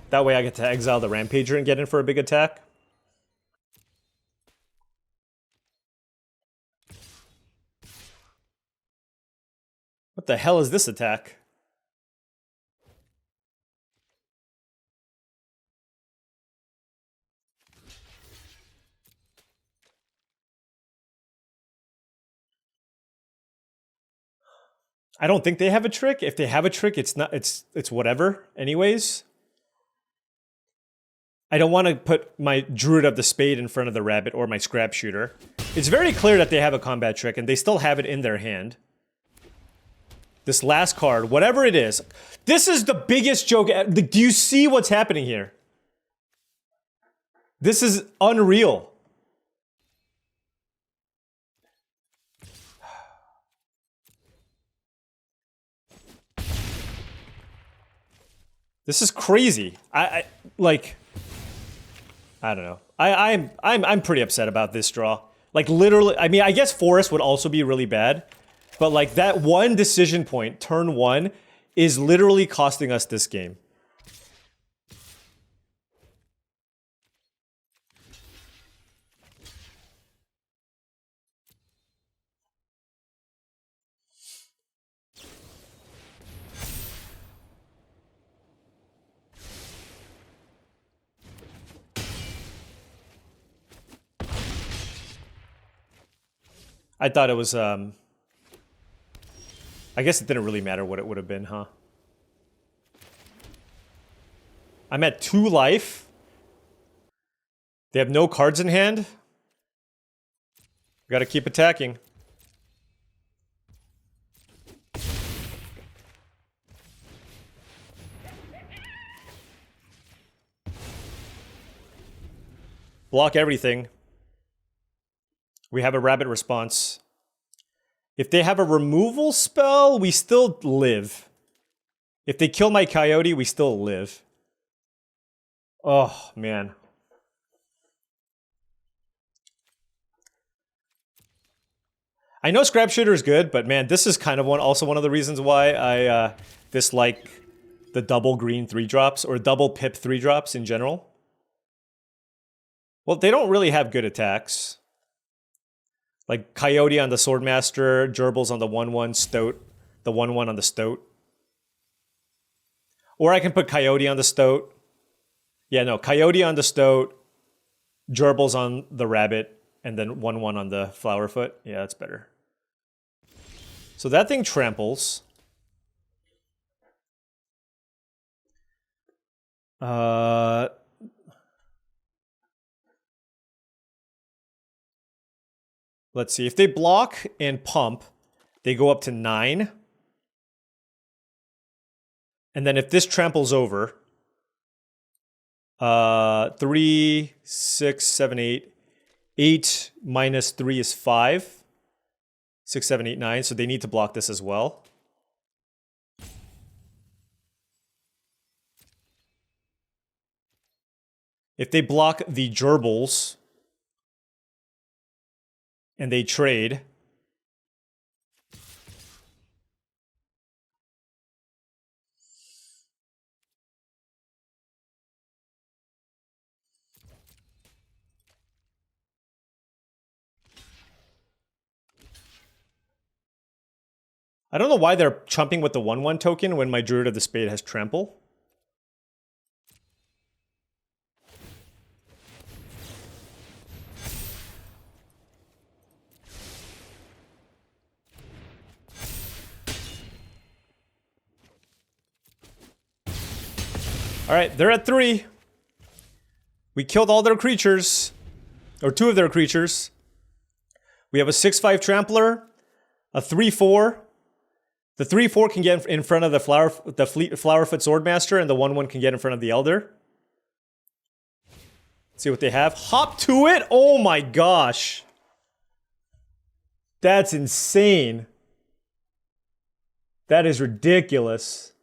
That way I get to exile the Rampager and get in for a big attack. What the hell is this attack? I don't think they have a trick. If they have a trick, it's whatever anyways. I don't want to put my Druid of the Spade in front of the Rabbit or my Scrap Shooter. It's very clear that they have a combat trick and they still have it in their hand. This last card, whatever it is. This is the biggest joke. Do you see what's happening here? This is unreal. This is crazy. I like. I don't know. I'm pretty upset about this draw. Like literally, I mean, I guess Forest would also be really bad, but like that one decision point, turn one, is literally costing us this game. I thought it was, I guess it didn't really matter what it would have been, huh? I'm at 2 life. They have no cards in hand. Gotta keep attacking. Block everything. We have a rabbit response. If they have a removal spell, we still live. If they kill my coyote, we still live. Oh, man. I know Scrap Shooter is good, but man, this is kind of also one of the reasons why I dislike the double green 3-drops or double pip 3-drops in general. Well, they don't really have good attacks. Like Coyote on the Swordmaster, Gerbils on the 1/1, Stoat, the 1/1 on the Stoat. Or I can put Coyote on the Stoat. Yeah, no, Coyote on the Stoat, Gerbils on the Rabbit, and then 1/1 on the Flowerfoot. Yeah, that's better. So that thing tramples. Let's see. If they block and pump, they go up to 9. And then if this tramples over, 3, 6, 7, 8. 8 minus 3 is 5. 6, 7, 8, 9. So they need to block this as well. If they block the Gerbils and they trade, I don't know why they're chumping with the 1/1 token when my Druid of the Spade has trample. All right, they're at 3. We killed all their creatures, or 2 of their creatures. We have a 6/5 Trampler, a 3/4. The 3/4 can get in front of the Flowerfoot Swordmaster, and the 1/1 can get in front of the Elder. Let's see what they have. Hop to it? Oh my gosh. That's insane. That is ridiculous.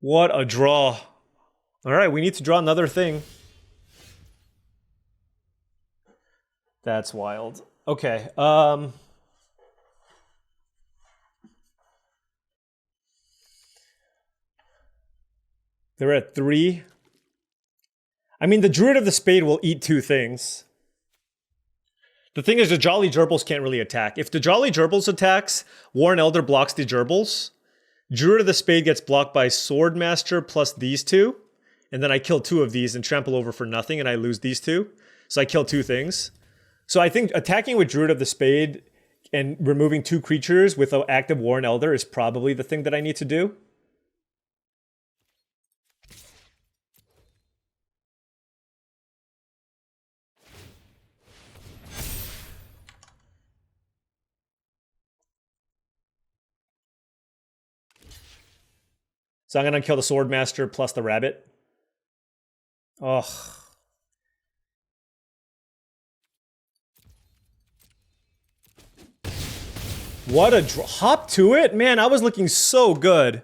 What a draw. All right, we need to draw another thing. That's wild. Okay, they're at 3. I mean, the Druid of the Spade will eat 2 things. The thing is, the Jolly Gerbils can't really attack. If the Jolly Gerbils attacks, Warren Elder blocks the Gerbils. Druid of the Spade gets blocked by Swordmaster plus these 2. And then I kill 2 of these and trample over for nothing, and I lose these 2. So I kill 2 things. So I think attacking with Druid of the Spade and removing 2 creatures with an active Warren Elder is probably the thing that I need to do. So I'm gonna kill the Swordmaster plus the rabbit. Oh. What a hop to it? Man, I was looking so good.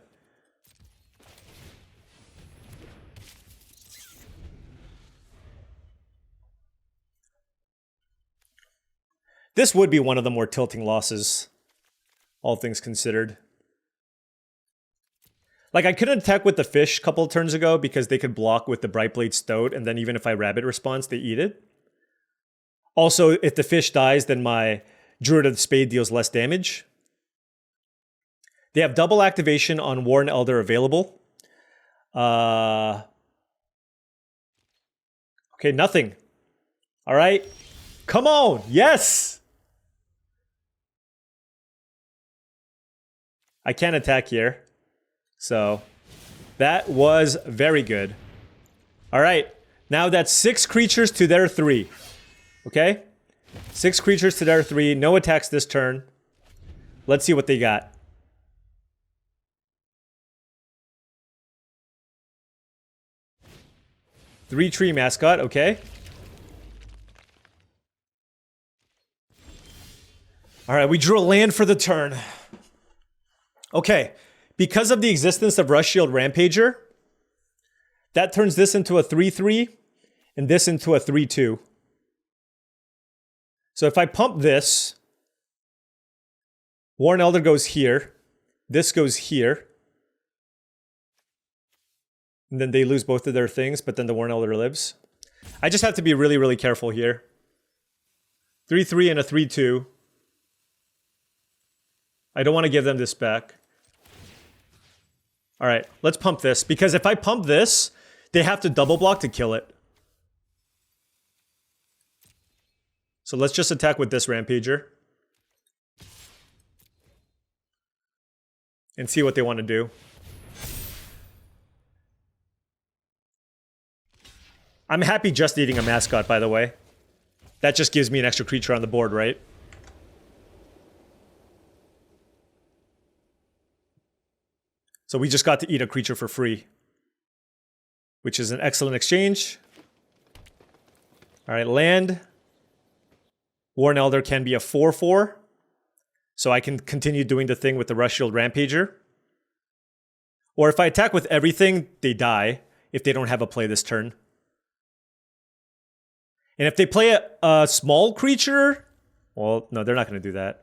This would be one of the more tilting losses, all things considered. Like, I couldn't attack with the fish a couple of turns ago because they could block with the Brightblade Stoat, and then even if I rabbit response, they eat it. Also, if the fish dies, then my Druid of the Spade deals less damage. They have double activation on Warren Elder available. Okay, nothing. All right. Come on. Yes. I can't attack here. So that was very good. All right. Now that's 6 creatures to their 3. Okay? 6 creatures to their 3. No attacks this turn. Let's see what they got. Three tree mascot. Okay. All right. We drew a land for the turn. Okay. Because of the existence of Rush Shield Rampager, that turns this into a 3/3 and this into a 3/2. So if I pump this, Warren Elder goes here, this goes here, and then they lose both of their things, but then the Warren Elder lives. I just have to be really, really careful here. 3/3 and a 3/2. I don't want to give them this back. All right, let's pump this, because if I pump this, they have to double block to kill it. So let's just attack with this Rampager. And see what they want to do. I'm happy just eating a mascot, by the way. That just gives me an extra creature on the board, right? So we just got to eat a creature for free, which is an excellent exchange. All right, land. Warren Elder can be a 4/4, so I can continue doing the thing with the Rush Shield Rampager. Or if I attack with everything, they die if they don't have a play this turn. And if they play a small creature, well, no, they're not going to do that.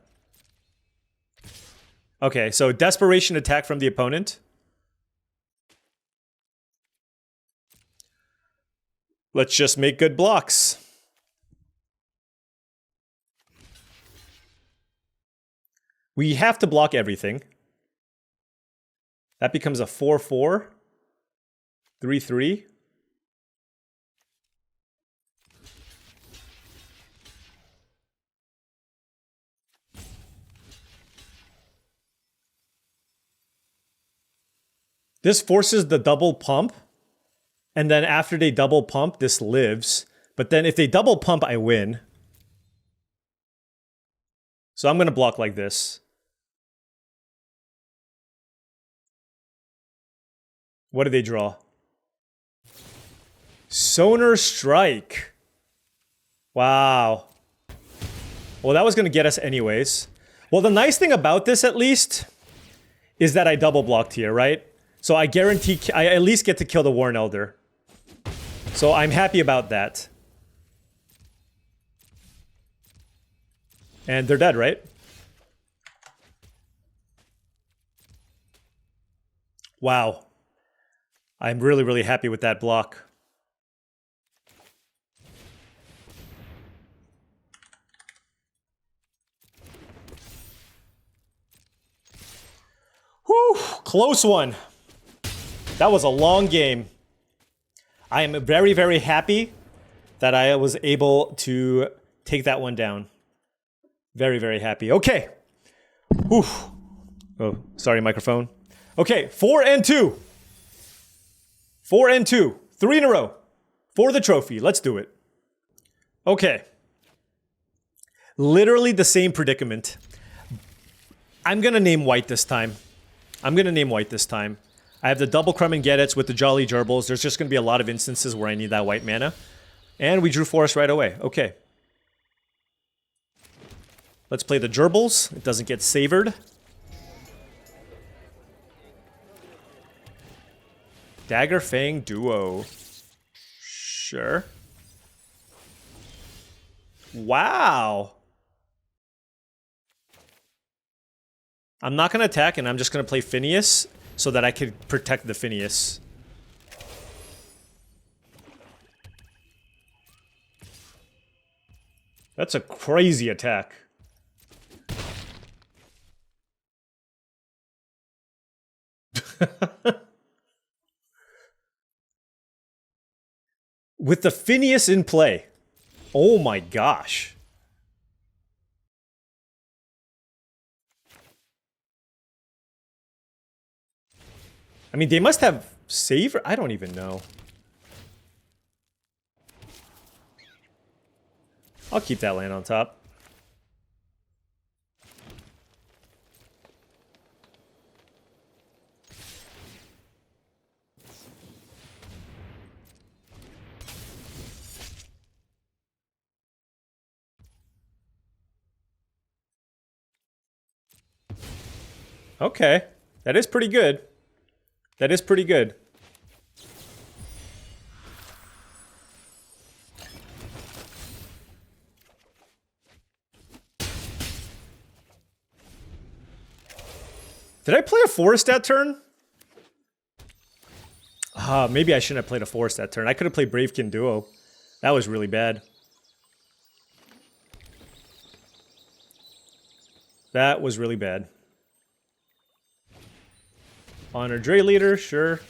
Okay, so desperation attack from the opponent. Let's just make good blocks. We have to block everything. That becomes a 4/4, 3/3. This forces the double pump, and then after they double pump, this lives. But then if they double pump, I win. So I'm going to block like this. What do they draw? Sonar Strike. Wow. Well, that was going to get us anyways. Well, the nice thing about this, at least, is that I double blocked here, right? So I guarantee I at least get to kill the Warren Elder. So I'm happy about that. And they're dead, right? Wow. I'm really, really happy with that block. Whew, close one. That was a long game. I am very, very happy that I was able to take that one down. Very, very happy. Okay. Whew. Oh, sorry, microphone. Okay, 4 and 2. 4 and 2. 3 in a row. For the trophy. Let's do it. Okay. Literally the same predicament. I'm going to name white this time. I have the double Crumb and Get It's with the Jolly Gerbils. There's just going to be a lot of instances where I need that white mana. And we drew Forest right away. Okay. Let's play the Gerbils. It doesn't get savored. Dagger Fang Duo. Sure. Wow. I'm not going to attack, and I'm just going to play Phineas so that I can protect the Phineas. That's a crazy attack. With the Phineas in play. Oh my gosh. I mean, they must have Saver? I don't even know. I'll keep that land on top. Okay. That is pretty good. That is pretty good. Did I play a forest that turn? Maybe I shouldn't have played a forest that turn. I could have played Bravekin Duo. That was really bad. That was really bad. Honor Dre Leader, sure.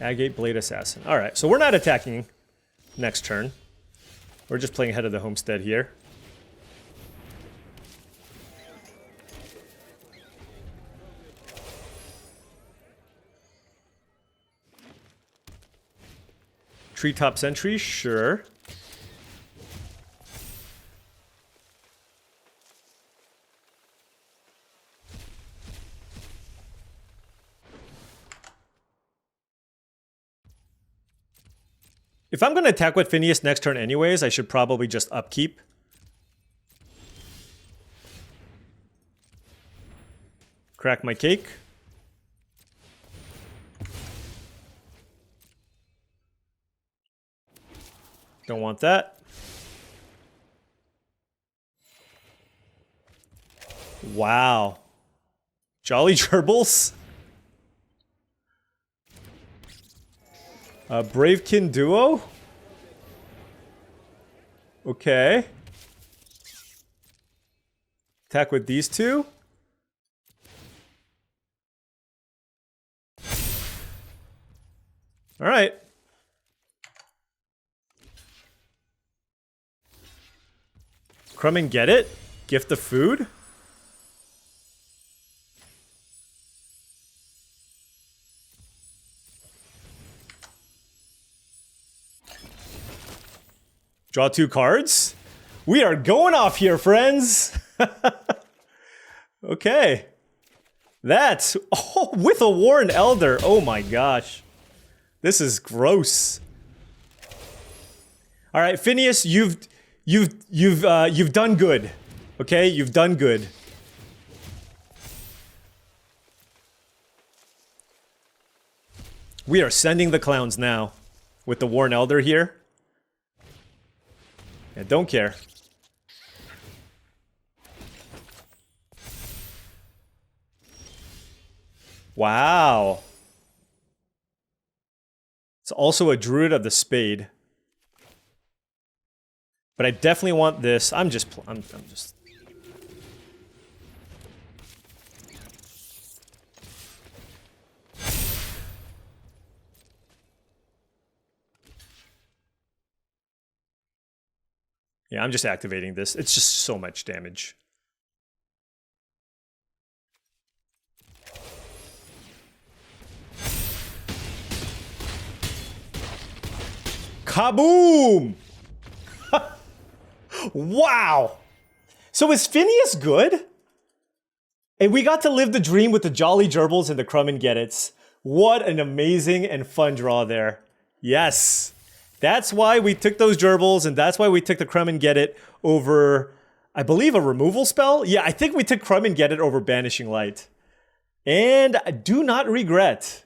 Agate Blade Assassin. Alright, so we're not attacking next turn. We're just playing ahead of the homestead here. Treetop Sentry, sure. If I'm going to attack with Phineas next turn anyways, I should probably just upkeep. Crack my cake. Don't want that. Wow. Jolly Gerbils? Bravekin Duo? Okay. Attack with these two? Alright. Crumb and Get It? Gift the food? Draw 2 cards? We are going off here, friends! Okay. That's... Oh, with a Warren Elder! Oh my gosh. This is gross. Alright, Phineas, you've done good. Okay? You've done good. We are sending the clowns now. With the Warren Elder here. Yeah, don't care. Wow. It's also a Druid of the Spade. But I definitely want this. I'm just... Yeah, I'm just activating this. It's just so much damage. Kaboom! Wow! So is Phineas good? And we got to live the dream with the Jolly Gerbils and the Crumb and Get It's. What an amazing and fun draw there. Yes. That's why we took those Gerbils, and that's why we took the Crumb and Get It over, I believe, a removal spell? Yeah, I think we took Crumb and Get It over Banishing Light. And I do not regret.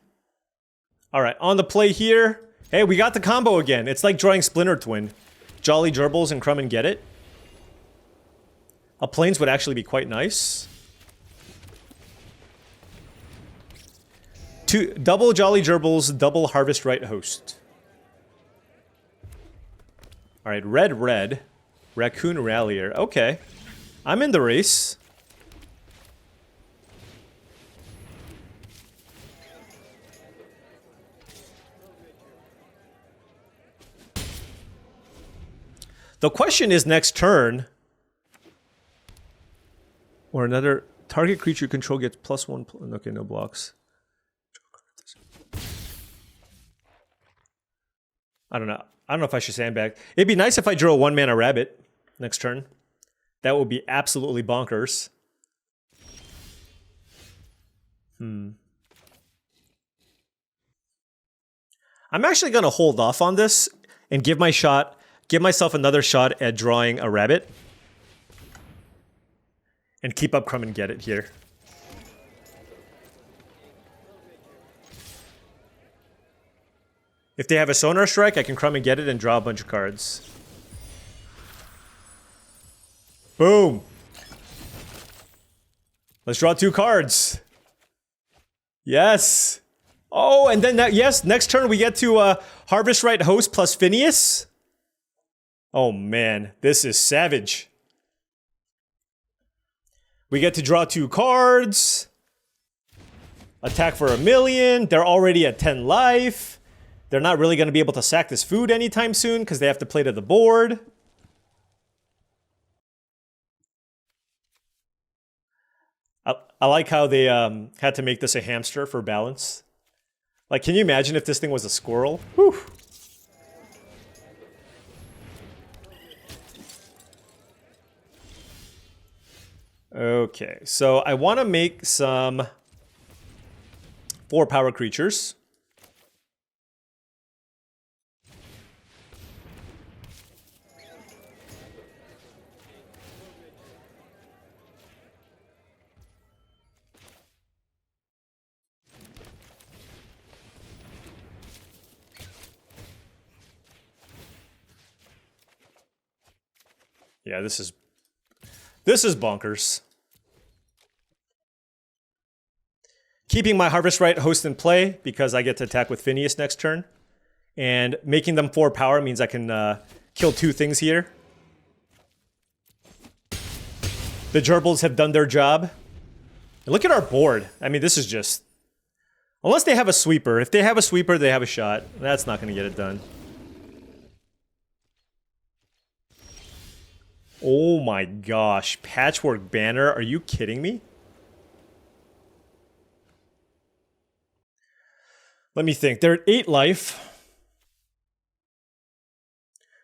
All right, on the play here. Hey, we got the combo again. It's like drawing Splinter Twin. Jolly Gerbils and Crumb and Get It. A Plains would actually be quite nice. Double Jolly Gerbils, double Harvest Right Host. All right, red. Raccoon Rallier. Okay. I'm in the race. The question is next turn. Or another target creature you control gets +1. Okay, no blocks. I don't know. I don't know if I should sandbag. It'd be nice if I drew a 1-mana rabbit next turn. That would be absolutely bonkers. I'm actually going to hold off on this and give myself another shot at drawing a rabbit. And keep up Crumb and Get It here. If they have a Sonar Strike, I can Crumb and Get It and draw a bunch of cards. Boom! Let's draw 2 cards. Yes! Oh, and then yes, next turn we get to Harvest Right Host plus Phineas. Oh man, this is savage. We get to draw 2 cards. Attack for 1,000,000. They're already at 10 life. They're not really going to be able to sack this food anytime soon because they have to play to the board. I like how they had to make this a hamster for balance. Like, can you imagine if this thing was a squirrel? Whew. Okay, so I want to make some 4 power creatures. Yeah, this is bonkers. Keeping my Harvest Right Host in play because I get to attack with Phineas next turn. And making them 4 power means I can kill 2 things here. The Gerbils have done their job. And look at our board. I mean, this is just... Unless they have a sweeper. If they have a sweeper, they have a shot. That's not going to get it done. Oh my gosh. Patchwork Banner. Are you kidding me? Let me think. They're at 8 life.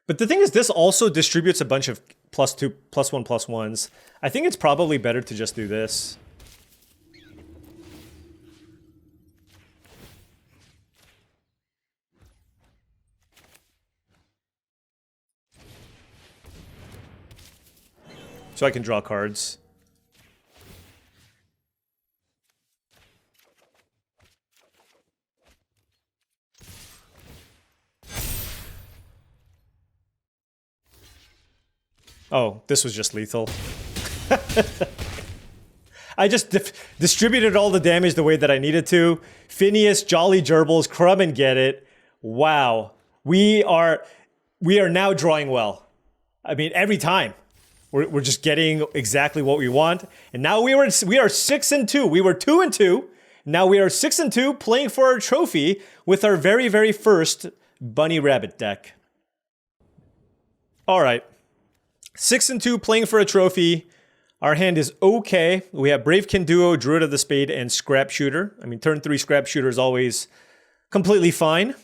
But the thing is, this also distributes a bunch of +2, +1, +1s. I think it's probably better to just do this. So I can draw cards. Oh, this was just lethal. I just distributed all the damage the way that I needed to. Phineas, Jolly Gerbils, Crumb and Get It. Wow. We are now drawing well. I mean, every time. We're just getting exactly what we want. And now we are 6-2. We were 2-2. Now we are 6-2 playing for our trophy with our very, very first Bunny Rabbit deck. All right. 6-2 playing for a trophy. Our hand is okay. We have Bravekin Duo, Druid of the Spade, and Scrap Shooter. I mean, turn 3 Scrap Shooter is always completely fine.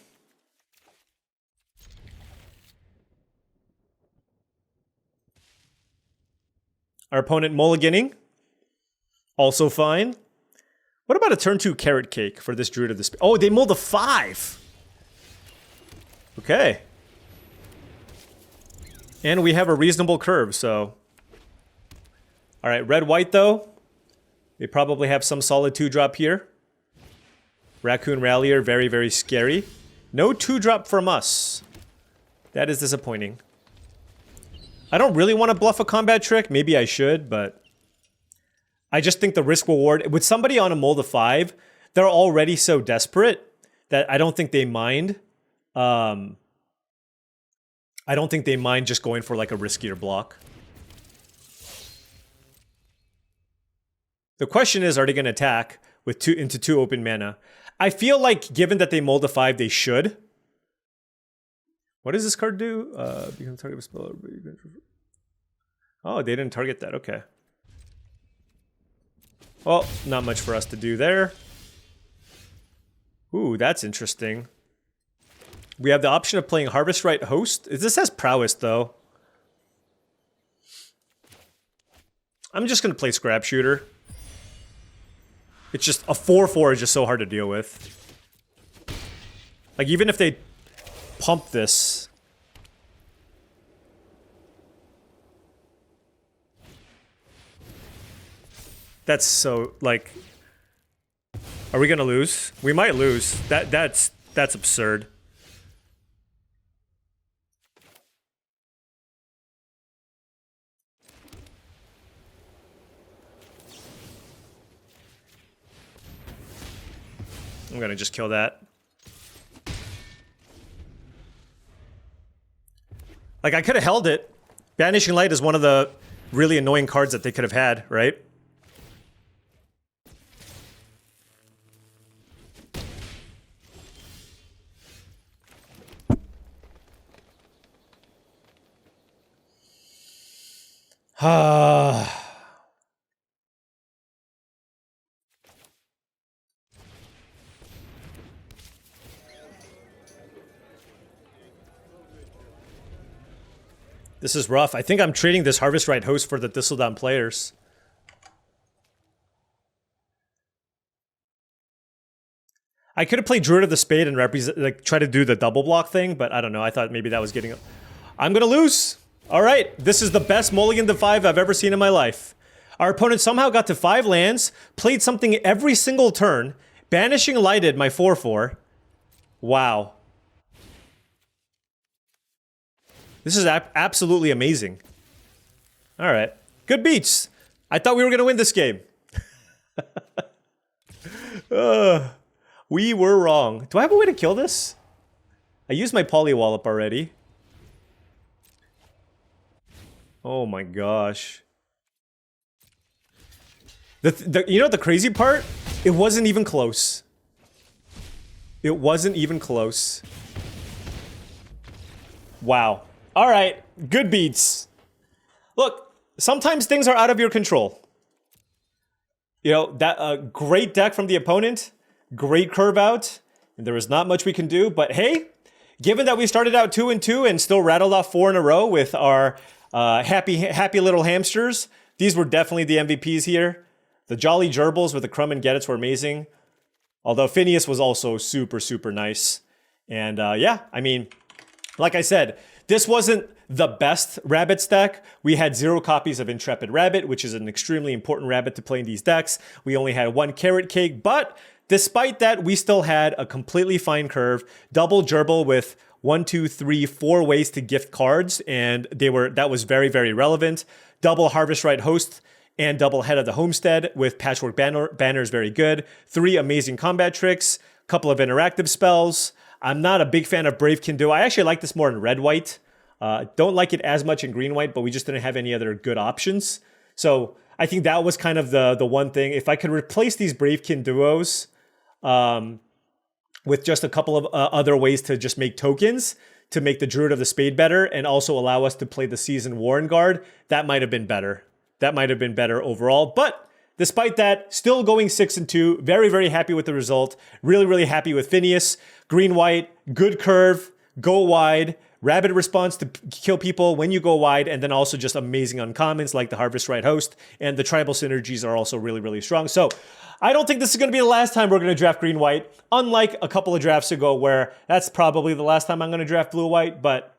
Our opponent mulliganing. Also fine. What about a turn 2 carrot cake for this Druid of the Spade? Oh, they mulled a 5. Okay. And we have a reasonable curve, so. All right, red-white though. They probably have some solid 2-drop here. Raccoon Rallier, very, very scary. No 2-drop from us. That is disappointing. I don't really want to bluff a combat trick. Maybe I should, but I just think the risk reward with somebody on a mold of 5, they're already so desperate that I don't think they mind. I don't think they mind just going for like a riskier block. The question is, are they going to attack with into 2 open mana? I feel like given that they mold a 5, they should. What does this card do? Become target with spell. Oh, they didn't target that. Okay. Well, not much for us to do there. Ooh, that's interesting. We have the option of playing Harvest Right Host. This has Prowess, though. I'm just going to play Scrap Shooter. It's just a 4/4 is just so hard to deal with. Like, even if they pump this. That's so, like, are we gonna lose? We might lose. That's absurd. I'm gonna just kill that. Like, I could have held it. Banishing Light is one of the really annoying cards that they could have had, right? This is rough. I think I'm trading this Harvest Right Host for the Thistledown players. I could have played Druid of the Spade and represent, like, try to do the double block thing, but I don't know. I thought maybe that was getting. I'm gonna lose. All right, this is the best mulligan to 5 I've ever seen in my life. Our opponent somehow got to 5 lands, played something every single turn, Banishing Lighted my 4/4. Wow. This is absolutely amazing. All right. Good beats. I thought we were going to win this game. We were wrong. Do I have a way to kill this? I used my Poly Wallop already. Oh my gosh. You know the crazy part? It wasn't even close. It wasn't even close. Wow. All right, good beats. Look, sometimes things are out of your control. You know, that great deck from the opponent, great curve out, and there is not much we can do, but hey, given that we started out 2-2 and still rattled off 4 in a row with our happy little hamsters, these were definitely the MVPs here. The Jolly Gerbils with the Crumb and Gettits were amazing, although Phineas was also super, super nice. And yeah, I mean, like I said, this wasn't the best rabbit stack. We had 0 copies of Intrepid Rabbit, which is an extremely important rabbit to play in these decks. We only had 1 Carrot Cake, but despite that, we still had a completely fine curve. Double Gerbil with 1, 2, 3, 4 ways to gift cards, and that was very, very relevant. Double Harvest Right Host and double Head of the Homestead with Patchwork Banners, very good. 3 amazing combat tricks, couple of interactive spells. I'm not a big fan of Brave Can Do. I actually like this more in red-white. Don't like it as much in green-white, but we just didn't have any other good options. So I think that was kind of the one thing. If I could replace these Bravekin duos with just a couple of other ways to just make tokens to make the Druid of the Spade better and also allow us to play the Seasoned Warren Guard, that might have been better. That might have been better overall. But despite that, still going 6-2. Very, very happy with the result. Really, really happy with Phineas. Green-white, good curve, go wide, Rapid response to kill people when you go wide, and then also just amazing uncommons like the Harvest Right Host, and the tribal synergies are also really, really strong. So I don't think this is going to be the last time we're going to draft green-white, unlike a couple of drafts ago where that's probably the last time I'm going to draft blue-white, but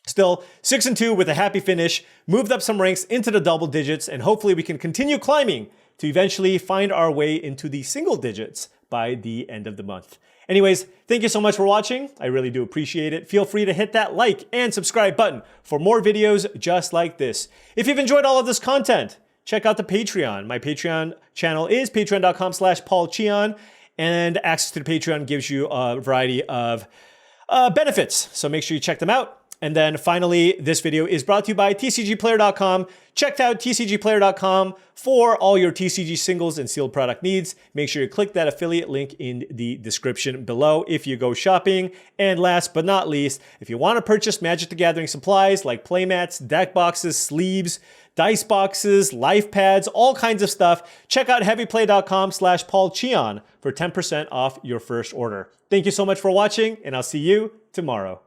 still 6-2 with a happy finish, moved up some ranks into the double digits, and hopefully we can continue climbing to eventually find our way into the single digits by the end of the month. Anyways, thank you so much for watching. I really do appreciate it. Feel free to hit that like and subscribe button for more videos just like this. If you've enjoyed all of this content, check out the Patreon. My Patreon channel is patreon.com/paulcheon, and access to the Patreon gives you a variety of benefits. So make sure you check them out. And then finally, this video is brought to you by tcgplayer.com. Check out tcgplayer.com for all your TCG singles and sealed product needs. Make sure you click that affiliate link in the description below if you go shopping. And last but not least, if you want to purchase Magic the Gathering supplies like playmats, deck boxes, sleeves, dice boxes, life pads, all kinds of stuff, check out heavyplay.com/paulcheon for 10% off your first order. Thank you so much for watching, and I'll see you tomorrow.